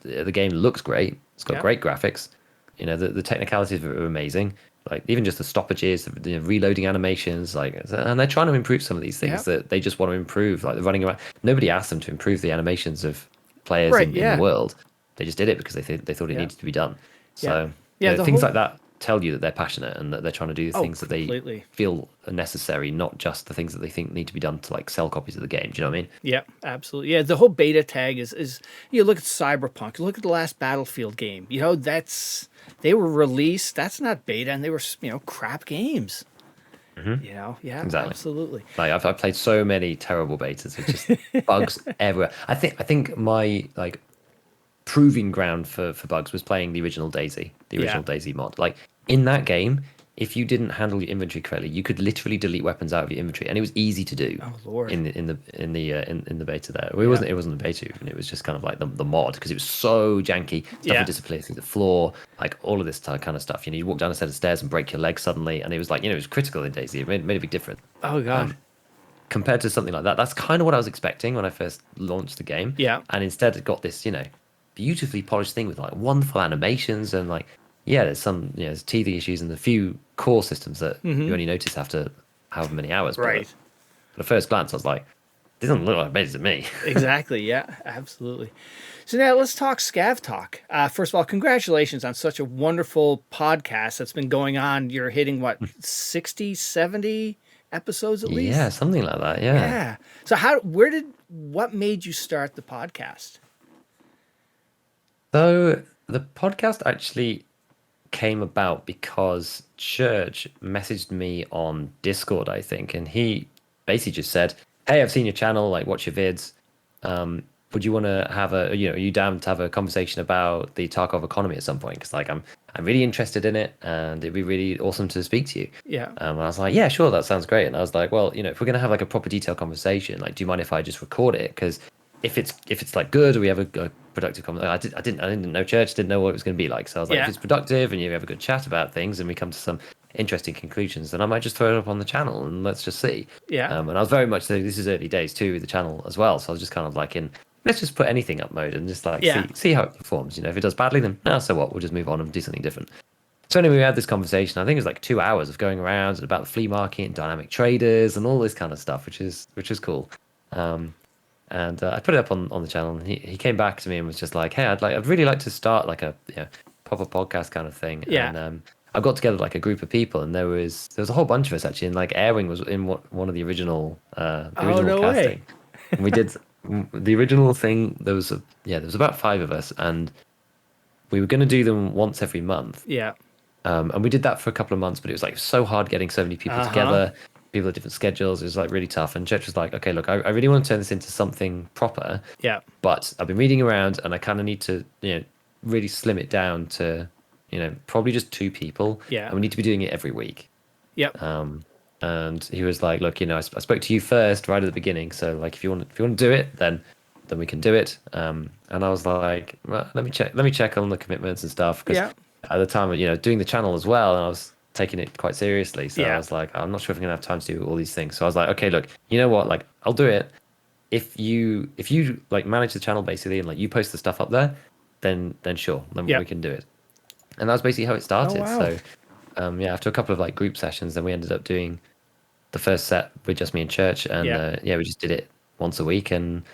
the game looks great. It's got great graphics. The technicalities are amazing. Like even just the stoppages, the reloading animations, and they're trying to improve some of these things that they just want to improve. Like they're running around. Nobody asked them to improve the animations of players in the world. They just did it because they thought it needed to be done. So things like that tell you that they're passionate and that they're trying to do the things that they feel are necessary, not just the things that they think need to be done to like sell copies of the game. Do you know what I mean? Yeah, absolutely. Yeah, the whole beta tag is you look at Cyberpunk, you look at the last Battlefield game. They were released. That's not beta, and they were crap games. Mm-hmm. Exactly. Absolutely. Like I've played so many terrible betas with just bugs everywhere. I think my proving ground for bugs was playing the original Daisy mod. Like in that game, if you didn't handle your inventory correctly, you could literally delete weapons out of your inventory, and it was easy to do. Oh Lord! In the beta there, it wasn't the beta even. It was just kind of like the mod because it was so janky. Stuff would disappear through the floor, like all of this kind of stuff. You walk down a set of stairs and break your leg suddenly, and it was like it was critical in Daisy. It made a big difference. Oh God! Compared to something like that, that's kind of what I was expecting when I first launched the game. Yeah. And instead, it got this beautifully polished thing with like wonderful animations and like. Yeah, there's some there's teething issues and the few core systems that you only notice after however many hours. Right. But at first glance, I was like, doesn't look like beta to me. Exactly. Yeah, absolutely. So now let's talk Scav Talk. First of all, congratulations on such a wonderful podcast that's been going on. You're hitting what, 60, 70 episodes at Yeah, least? something like that. Yeah. Yeah. So what made you start the podcast? So the podcast actually came about because Church messaged me on Discord, I think, and he basically just said, "Hey, I've seen your channel, like watch your vids. Would you want to have are you down to have a conversation about the Tarkov economy at some point? Because like I'm really interested in it, and it'd be really awesome to speak to you." Yeah. And I was like, "Yeah, sure, that sounds great." And I was like, "Well, if we're gonna have like a proper detailed conversation, like, do you mind if I just record it? Because if it's like good, or we have a productive conversation. I didn't know Church, didn't know what it was going to be like. So I was like, Yeah. if it's productive and you have a good chat about things and we come to some interesting conclusions, then I might just throw it up on the channel and let's just see. Yeah. And I was very much this is early days too with the channel as well. So I was just kind of like in let's just put anything up mode and just like Yeah. see how it performs. If it does badly, then so what? We'll just move on and do something different. So anyway, we had this conversation. I think it was like 2 hours of going around and about the flea market and dynamic traders and all this kind of stuff, which is cool. And I put it up on the channel, and he came back to me and was just like, "Hey, I'd really like to start like a proper podcast kind of thing." Yeah. And I got together like a group of people, and there was a whole bunch of us actually, and like Airwing was in one of the original No casting. way. And we did the original thing. There was about 5 of us, and we were going to do them once every month. Yeah. And we did that for a couple of months, but it was like so hard getting so many people together. People had different schedules. It was like really tough. And Church was like, "Okay, look, I really want to turn this into something proper. Yeah. But I've been reading around, and I kind of need to, really slim it down to, probably just 2 people. Yeah. And we need to be doing it every week." Yep. And he was like, "Look, I spoke to you first right at the beginning. So like, if you want to do it, then we can do it." And I was like, "Well, let me check on the commitments and stuff." Because at the time, doing the channel as well, and I was taking it quite seriously. So I was like, I'm not sure if I'm gonna have time to do all these things. So I was like, okay, look, you know what? Like, I'll do it. If you like manage the channel basically and like you post the stuff up there, then sure, then we can do it. And that was basically how it started. Oh, wow. So after a couple of like group sessions, then we ended up doing the first set with just me and Church, and we just did it once a week, and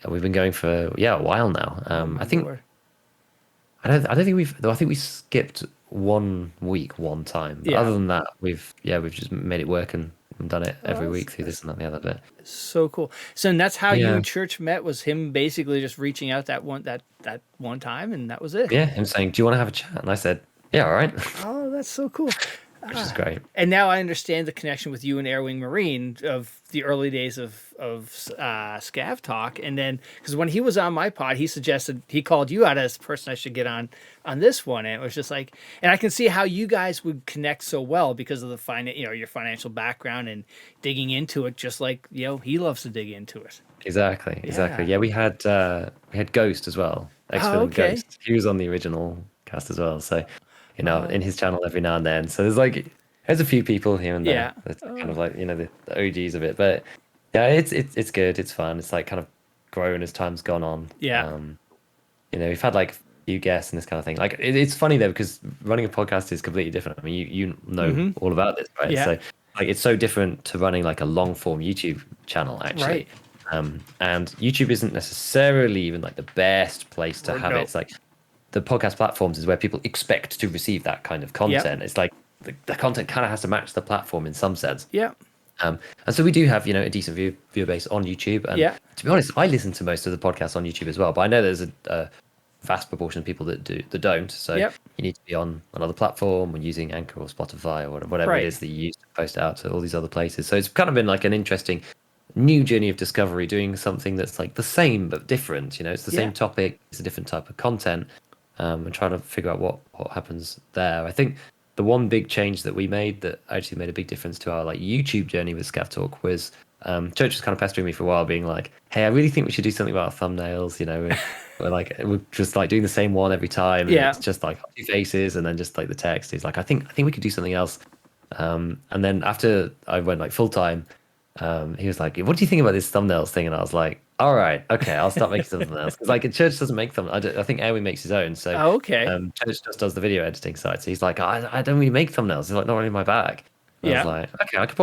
we've been going for a while now. I think Lord. I don't think I think we skipped 1 week one time. But other than that, we've just made it work and done it every week through this and that and the other bit. So cool. So and that's how you and Church met, was him basically just reaching out that one time, and that was it. Yeah, him saying, "Do you want to have a chat?" And I said, "Yeah, all right." Oh, that's so cool. Which is great. And now I understand the connection with you and Airwing Marine of the early days of Scav Talk. And then, because when he was on my pod, he called you out as the person I should get on this one. And it was just like, and I can see how you guys would connect so well because of the your financial background and digging into it, just like, he loves to dig into it. Exactly. Yeah, we had Ghost as well. Excellent Ghost. He was on the original cast as well. So, in his channel every now and then. So there's a few people here and there. That's kind of like, the OGs of it. But yeah, it's good. It's fun. It's like kind of grown as time's gone on. Yeah. We've had like a few guests and this kind of thing. Like it's funny though, because running a podcast is completely different. I mean, you know all about this, right? Yeah. So like it's so different to running like a long form YouTube channel actually. Right. And YouTube isn't necessarily even like the best place to have it. It's like the podcast platforms is where people expect to receive that kind of content. It's like the content kind of has to match the platform in some sense. Yeah. And so we do have, a decent viewer base on YouTube. And to be honest, I listen to most of the podcasts on YouTube as well. But I know there's a vast proportion of people that don't. So you need to be on another platform when using Anchor or Spotify or whatever it is that you use to post out to all these other places. So it's kind of been like an interesting new journey of discovery, doing something that's like the same but different. It's the same topic, it's a different type of content, and trying to figure out what happens there. I think the one big change that we made that actually made a big difference to our like YouTube journey with Scav Talk was Church was kind of pestering me for a while, being like, "Hey, I really think we should do something about our thumbnails. We're just like doing the same one every time. And it's just like 2 faces and then just like the text." He's like, I think we could do something else. And then after I went like full time, he was like, "What do you think about this thumbnails thing?" And I was like, "All right, okay, I'll start making something else." Because like Church doesn't make them. I think Airwing makes his own. So Church just does the video editing side. So he's like, I don't really make thumbnails. It's like not really my bag. And I was like, okay, I could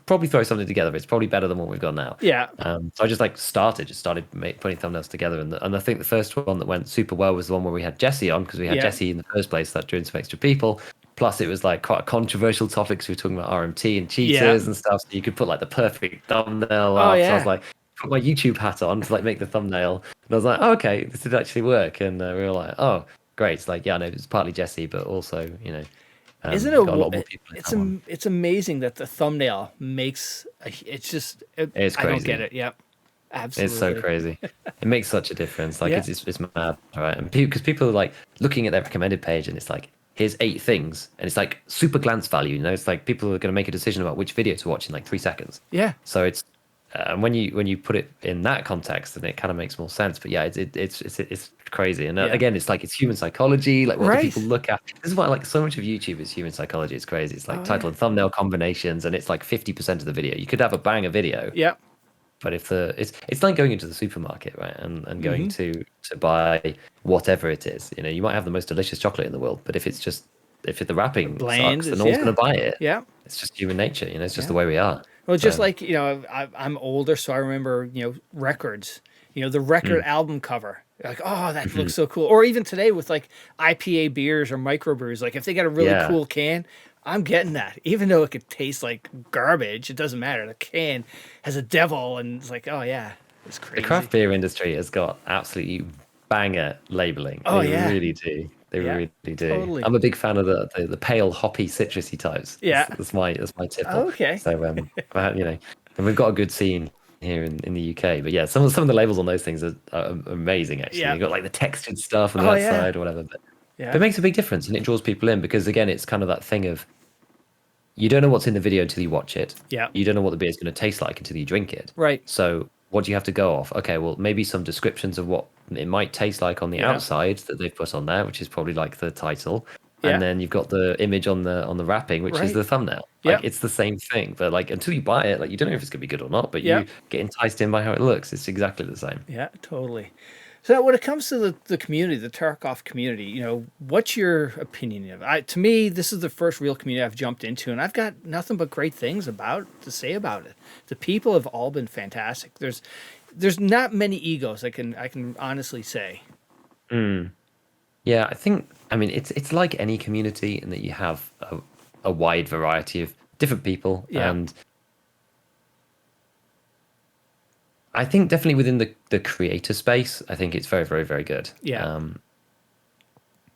probably throw something together. It's probably better than what we've got now. Yeah. So I just like started putting thumbnails together, and I think the first one that went super well was the one where we had Jesse on, because we had Jesse in the first place, that drew in some extra people. Plus, it was like quite a controversial topic, so we were talking about RMT and cheaters and stuff. So you could put like the perfect thumbnail up. So I was like, put my YouTube hat on to like make the thumbnail, and I was like, oh, okay, this did actually work. And we were like, oh, great. It's like, yeah, no, it's partly Jesse, but also, Isn't it? got a lot more people. It's amazing that the thumbnail makes. It's just. It's crazy. I don't get it. Yep. Absolutely. It's so crazy. It makes such a difference. Like it's mad, right? And because people are like looking at their recommended page, and it's like, here's 8 things, and it's like super glance value. It's like people are going to make a decision about which video to watch in like 3 seconds. Yeah. So it's when you put it in that context, then it kind of makes more sense. But yeah, it's crazy. And again, it's like it's human psychology. Like what do people look at? This is why like so much of YouTube is human psychology. It's crazy. It's like title and thumbnail combinations, and it's like 50% of the video. You could have a banger video. Yeah. But if it's like going into the supermarket, right, and going to buy whatever it is, you might have the most delicious chocolate in the world, but if the wrapping sucks, then no one's going to buy it. Yeah, it's just human nature, it's just the way we are. Well, just like I'm older, so I remember records, the record album cover. Like, oh, that looks so cool. Or even today with like IPA beers or microbrews, like if they got a really cool can, I'm getting that. Even though it could taste like garbage, it doesn't matter. The can has a devil, and it's like, oh yeah, it's crazy. The craft beer industry has got absolutely banger labeling. Oh, they really do. They really do. Totally. I'm a big fan of the pale, hoppy, citrusy types. Yeah, that's my tipple. Oh, okay. So and we've got a good scene here in the UK. But yeah, some of the labels on those things are amazing. Actually, you've got like the textured stuff on that side or whatever. But it makes a big difference, and it draws people in, because again, it's kind of that thing of, you don't know what's in the video until you watch it. Yeah. You don't know what the beer is going to taste like until you drink it. Right. So what do you have to go off? Okay, well, maybe some descriptions of what it might taste like on the outside that they've put on there, which is probably like the title. And then you've got the image on the wrapping, which is the thumbnail. Like it's the same thing, but like until you buy it, like you don't know if it's gonna be good or not, but you get enticed in by how it looks. It's exactly the same. Yeah, totally. So when it comes to the community, the Tarkov community, what's your opinion of it? To me, this is the first real community I've jumped into, and I've got nothing but great things to say about it. The people have all been fantastic. There's not many egos, I can honestly say. Yeah, I mean it's like any community in that you have a wide variety of different people, and I think definitely within the creator space, I think it's very, very, very good. Yeah.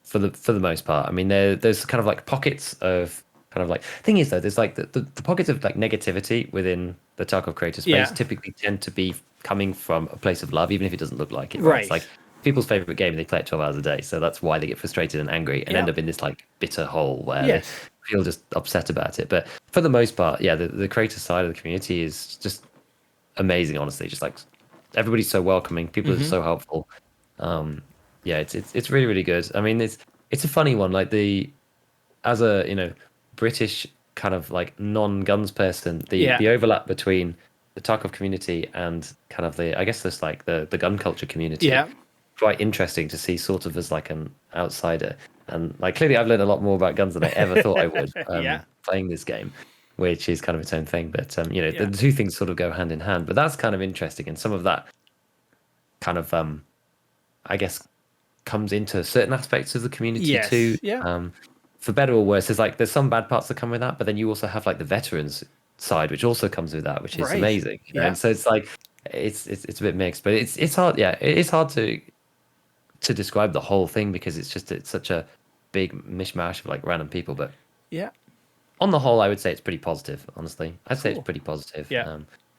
For the most part, I mean, there's kind of like pockets of kind of like, thing is though, there's like the pockets of like negativity within the Tarkov creator space typically tend to be coming from a place of love, even if it doesn't look like it. Right. It's like people's favorite game, and they play it 12 hours a day, so that's why they get frustrated and angry and end up in this like bitter hole where they feel just upset about it. But for the most part, the creator side of the community is just amazing, honestly. Just like everybody's so welcoming, people are so helpful. It's really, really good. I mean, it's a funny one, like as a British kind of like non-guns person, the overlap between the Tarkov community and kind of I guess there's like the gun culture community, quite interesting to see sort of as like an outsider. And like clearly I've learned a lot more about guns than I ever thought I would playing this game, which is kind of its own thing. But the two things sort of go hand in hand. But that's kind of interesting, and some of that kind of I guess comes into certain aspects of the community too. For better or worse, there's some bad parts that come with that, but then you also have like the veterans side, which also comes with that, which is amazing. And so it's like it's a bit mixed, but it's hard. Yeah, it is hard to describe the whole thing, because it's such a big mishmash of like random people. But on the whole, I would say it's pretty positive. Honestly, I'd say it's pretty positive.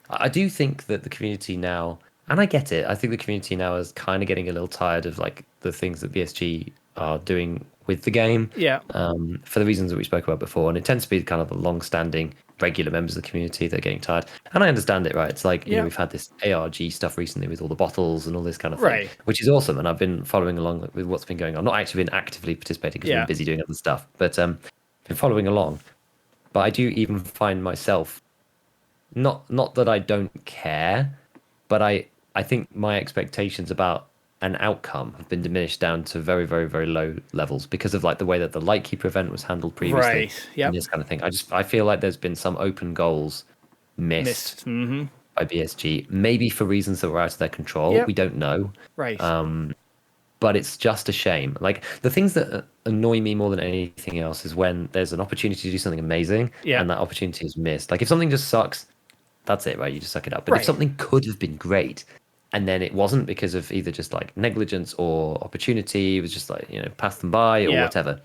I do think that the community now, and I get it, I think the community now is kind of getting a little tired of like the things that VSG are doing with the game. For the reasons that we spoke about before, and it tends to be kind of the long-standing regular members of the community that are getting tired, and I understand it, right? It's like we've had this ARG stuff recently with all the bottles and all this kind of thing, which is awesome, and I've been following along with what's been going on. Not actually been actively participating because I've been busy doing other stuff, but been following along. But I do even find myself not that I don't care, but I think my expectations about and outcome have been diminished down to very, very, very low levels because of like the way that the Lightkeeper event was handled previously, Right. Yep. and this kind of thing. I feel like there's been some open goals missed Mm-hmm. by BSG, maybe for reasons that were out of their control. Yep. We don't know. Right. But it's just a shame. Like the things that annoy me more than anything else is when there's an opportunity to do something amazing Yeah. and that opportunity is missed. Like if something just sucks, that's it, right? You just suck it up. But Right. if something could have been great and then it wasn't because of either just like negligence or opportunity, it was just like, passed them by or whatever.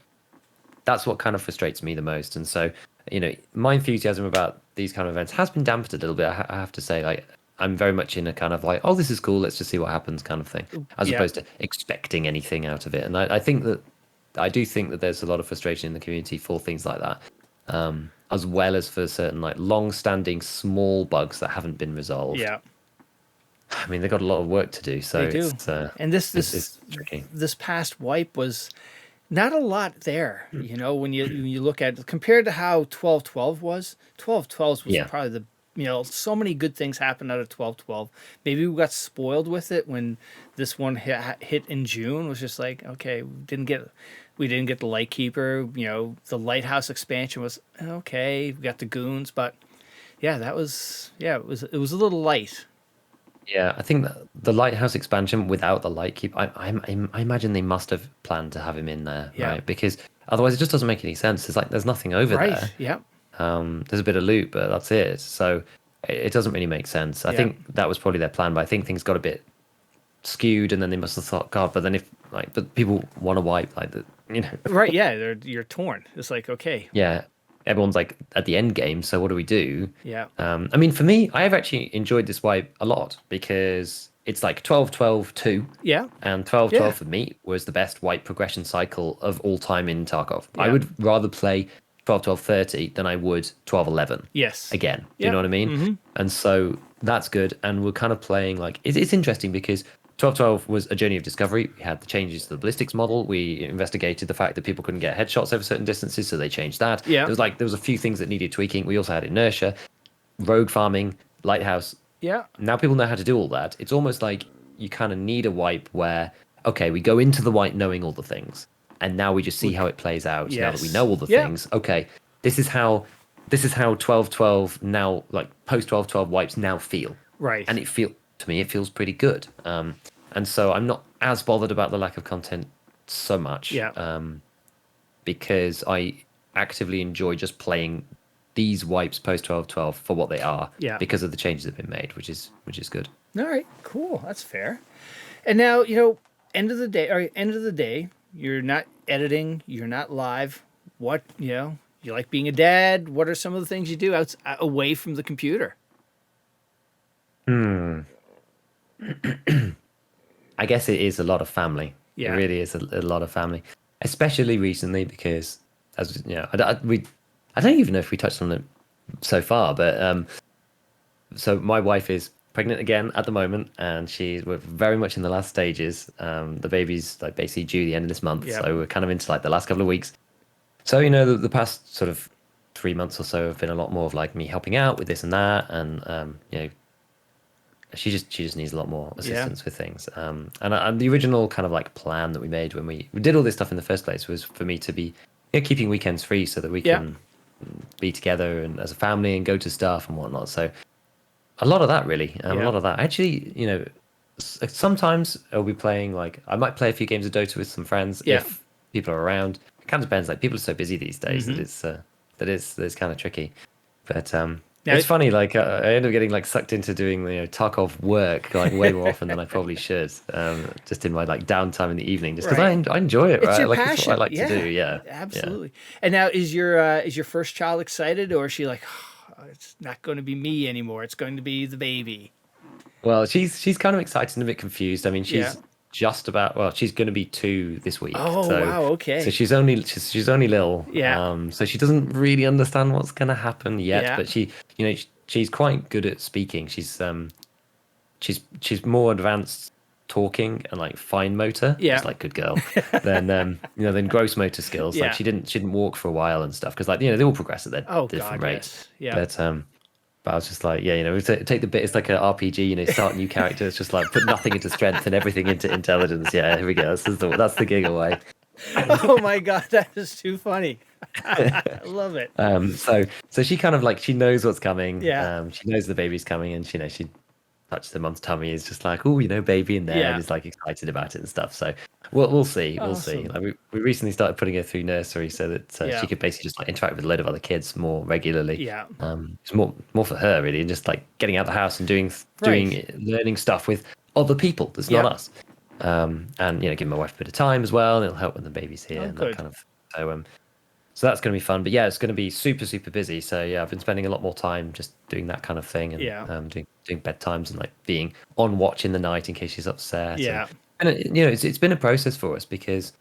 That's what kind of frustrates me the most. And so, my enthusiasm about these kind of events has been dampened a little bit. I have to say, like, I'm very much in a kind of like, oh, this is cool, let's just see what happens kind of thing, as opposed to expecting anything out of it. And I do think that there's a lot of frustration in the community for things like that, as well as for certain like long-standing small bugs that haven't been resolved. Yeah. I mean, they've got a lot of work to do. So They do. And this is tricky. This past wipe was not a lot there. When you look at it, compared to how 12-12 was, 12-12 was probably the so many good things happened out of 12-12. Maybe we got spoiled with it when this one hit in June. It was just like, okay, we didn't get the Lightkeeper. The Lighthouse expansion was okay. We got the Goons, but it was a little light. Yeah, I think that the Lighthouse expansion without the Lightkeeper, I imagine they must have planned to have him in there, right? Because otherwise it just doesn't make any sense. It's like there's nothing over there. Right, yeah. There's a bit of loot, but that's it. So it doesn't really make sense. I think that was probably their plan, but I think things got a bit skewed, and then they must have thought, God, but then but people want to wipe, like, Right, yeah, you're torn. It's like, okay. Yeah, everyone's like at the end game, so what do we do? Yeah. I mean, for me, I have actually enjoyed this wipe a lot because it's like 12-12-2. Yeah. And 12-12 for me was the best wipe progression cycle of all time in Tarkov. I would rather play 12-12-30 than I would 12-11. Yes. Again. Do you know what I mean? Mm-hmm. And so that's good. And we're kind of playing like it's interesting because 12-12 was a journey of discovery. We had the changes to the ballistics model. We investigated the fact that people couldn't get headshots over certain distances, so they changed that. Yeah. There was a few things that needed tweaking. We also had inertia, rogue farming, lighthouse. Yeah. Now people know how to do all that. It's almost like you kind of need a wipe where, okay, we go into the wipe knowing all the things, and now we just see how it plays out. Now that we know all the things, okay, this is how 12-12 now, like post 12-12 wipes now feel. Right. And to me, it feels pretty good. And so I'm not as bothered about the lack of content so much. Yeah. Because I actively enjoy just playing these wipes post 12-12 for what they are. Yeah. Because of the changes that have been made, which is good. All right, cool. That's fair. And now, end of the day, you're not editing, you're not live. What, you like being a dad? What are some of the things you do away from the computer? I guess it is a lot of family. Yeah. It really is a lot of family, especially recently because, as I don't even know if we touched on it so far, but so my wife is pregnant again at the moment, and we're very much in the last stages. The baby's like basically due the end of this month, so we're kind of into like the last couple of weeks. So the past sort of 3 months or so have been a lot more of like me helping out with this and that, and she just needs a lot more assistance with things. And the original kind of like plan that we made when we did all this stuff in the first place was for me to be keeping weekends free so that we can be together and as a family and go to stuff and whatnot. So a lot of that really, a lot of that. Actually, sometimes I'll be playing like I might play a few games of Dota with some friends if people are around. It kind of depends. Like people are so busy these days that it's kind of tricky. But it's funny, like I end up getting like sucked into doing Tarkov work like way more often than I probably should. Just in my like downtime in the evening, just because I enjoy it. It's right? your Like passion. it's what I like to do. Yeah, absolutely. Yeah. And now, is your first child excited, or is she like, oh, it's not going to be me anymore? It's going to be the baby. Well, she's kind of excited and a bit confused. I mean, she's she's going to be 2 this week. Oh, wow, okay. So she's only little. Yeah. So she doesn't really understand what's going to happen yet. Yeah. But she's quite good at speaking. She's more advanced talking and like fine motor. Yeah. It's like good girl. than gross motor skills. Yeah. Like she didn't walk for a while and stuff because like they all progress at their different rates. Yes. Yeah. But I was just like, yeah, we take the bit. It's like an RPG, start new characters, just like put nothing into strength and everything into intelligence. Yeah, here we go. That's the giveaway. Oh my God, that is too funny. I love it. So she kind of like she knows what's coming. Yeah. She knows the baby's coming, and she touches her mom's tummy. Is just like, oh, baby in there, Yeah. and is like excited about it and stuff. So we'll see, we'll see. Awesome. Like we recently started putting her through nursery so that Yeah. she could basically just like interact with a load of other kids more regularly. Yeah. It's more for her really, and just like getting out the house and doing Right. learning stuff with other people that's Yeah. not us. And give my wife a bit of time as well, and it'll help when the baby's here and good. that kind of. So that's going to be fun. But yeah, it's going to be super, super busy. So yeah, I've been spending a lot more time just doing that kind of thing and Yeah. doing bedtimes and like being on watch in the night in case she's upset. Yeah. And it's been a process for us because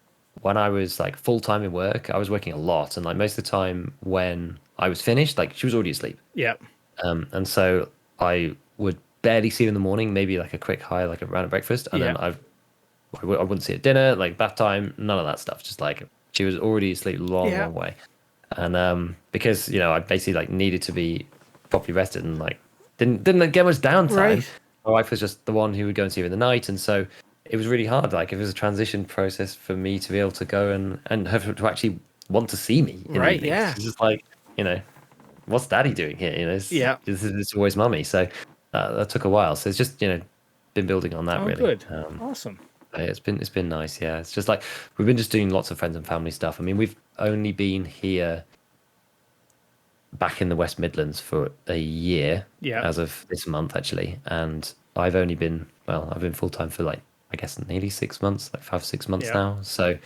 when I was like full time in work, I was working a lot, and like most of the time when I was finished, like she was already asleep. Yeah. And so I would barely see her in the morning, maybe like a quick hi, like around at breakfast, and then I wouldn't see her at dinner, like bath time, none of that stuff. Just like she was already asleep long way. And because I basically like needed to be properly rested and like didn't get much downtime. Right. My wife was just the one who would go and see her in the night, and so it was really hard. Like it was a transition process for me to be able to go and have her to actually want to see me. Right. Yeah. It's just like what's daddy doing here? It's always mummy. So that took a while. So it's just been building on that really. Good. Awesome. It's been nice. Yeah, it's just like we've been just doing lots of friends and family stuff. I mean, we've only been here back in the West Midlands for a year as of this month actually, and I've been full time for like I guess nearly 6 months, like 5-6 months now. So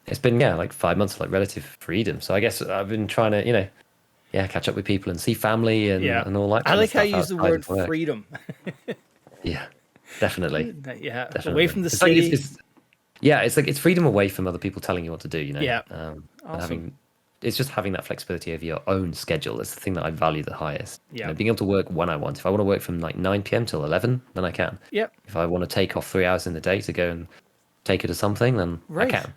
it's been like 5 months of like relative freedom. So I guess I've been trying to catch up with people and see family and all that. I like how you you use the word freedom. Yeah, definitely. Yeah, definitely. away from the it's city. Like, it's freedom away from other people telling you what to do. Yeah. Awesome. It's just having that flexibility of your own schedule. That's the thing that I value the highest. Yeah. Being able to work when I want. If I want to work from like 9 p.m. till 11, then I can. Yep. If I want to take off 3 hours in the day to go and take her to something, then I can.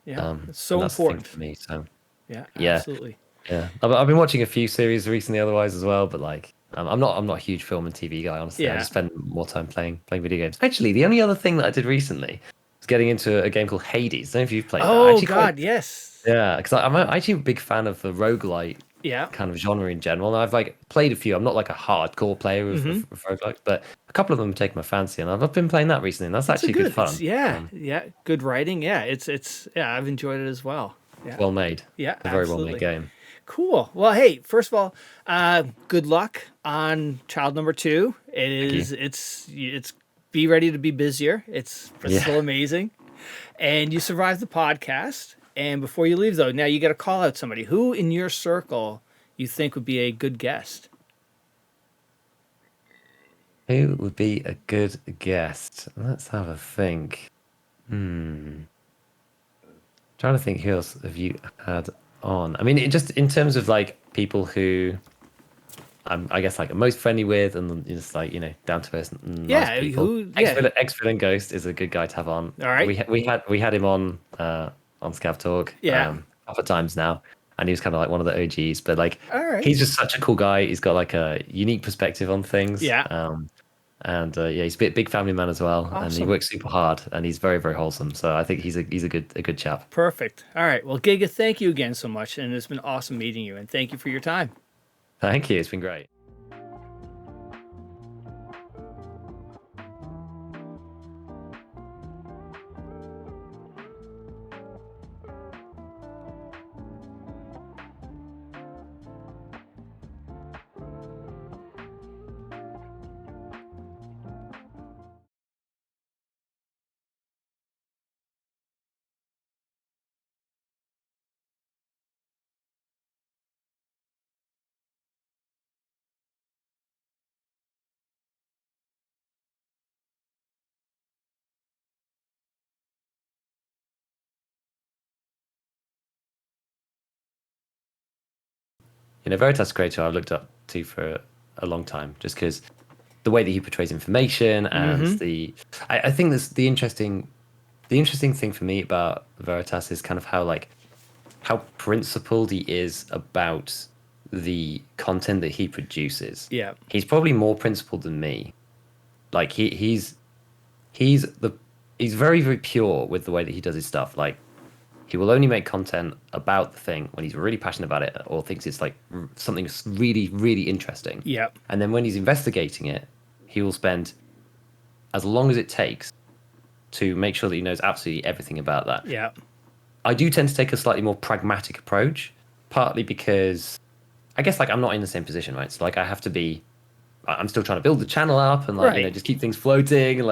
Yeah. It's so that's important the thing for me. So. Yeah. Absolutely. Yeah. I've been watching a few series recently, otherwise as well. But like, I'm not a huge film and TV guy. Honestly, I just spend more time playing video games. Actually, the only other thing that I did recently was getting into a game called Hades. I don't know if you've played that. Oh God, yes. Yeah, because I'm actually a big fan of the roguelite kind of genre in general. And I've like played a few. I'm not like a hardcore player of roguelites, but a couple of them take my fancy, and I've been playing that recently, and that's actually good fun. Good writing. Yeah, it's I've enjoyed it as well. Yeah. Well made. Yeah, a very well made game. Cool. Well, hey, first of all, good luck on child number 2. It's be ready to be busier. It's still amazing, and you survived the podcast. And before you leave, though, now you got to call out somebody who in your circle you think would be a good guest. Who would be a good guest? Let's have a think. Trying to think who else have you had on. I mean, just in terms of like people who I'm, I guess, like most friendly with, and just like down to earth, nice people. Ex-villain Ghost is a good guy to have on. All right, we had him on Scav Talk a couple of times now, and he was kind of like one of the OGs. But like, he's just such a cool guy. He's got like a unique perspective on things. And he's a big family man as well, and he works super hard, and he's very, very wholesome. So I think he's a good chap. Perfect. All right. Well, Giga, thank you again so much, and it's been awesome meeting you, and thank you for your time. Thank you. It's been great. Veritas creator I've looked up to for a long time, just because the way that he portrays information and I think this the interesting thing for me about Veritas is kind of how principled he is about the content that he produces. Yeah. He's probably more principled than me. Like he's very, very pure with the way that he does his stuff. Like he will only make content about the thing when he's really passionate about it or thinks it's like something really, really interesting. Yeah. And then when he's investigating it, he will spend as long as it takes to make sure that he knows absolutely everything about that. Yeah. I do tend to take a slightly more pragmatic approach, partly because I guess like I'm not in the same position, right? So like I have to be, I'm still trying to build the channel up and like, right. just keep things floating and like,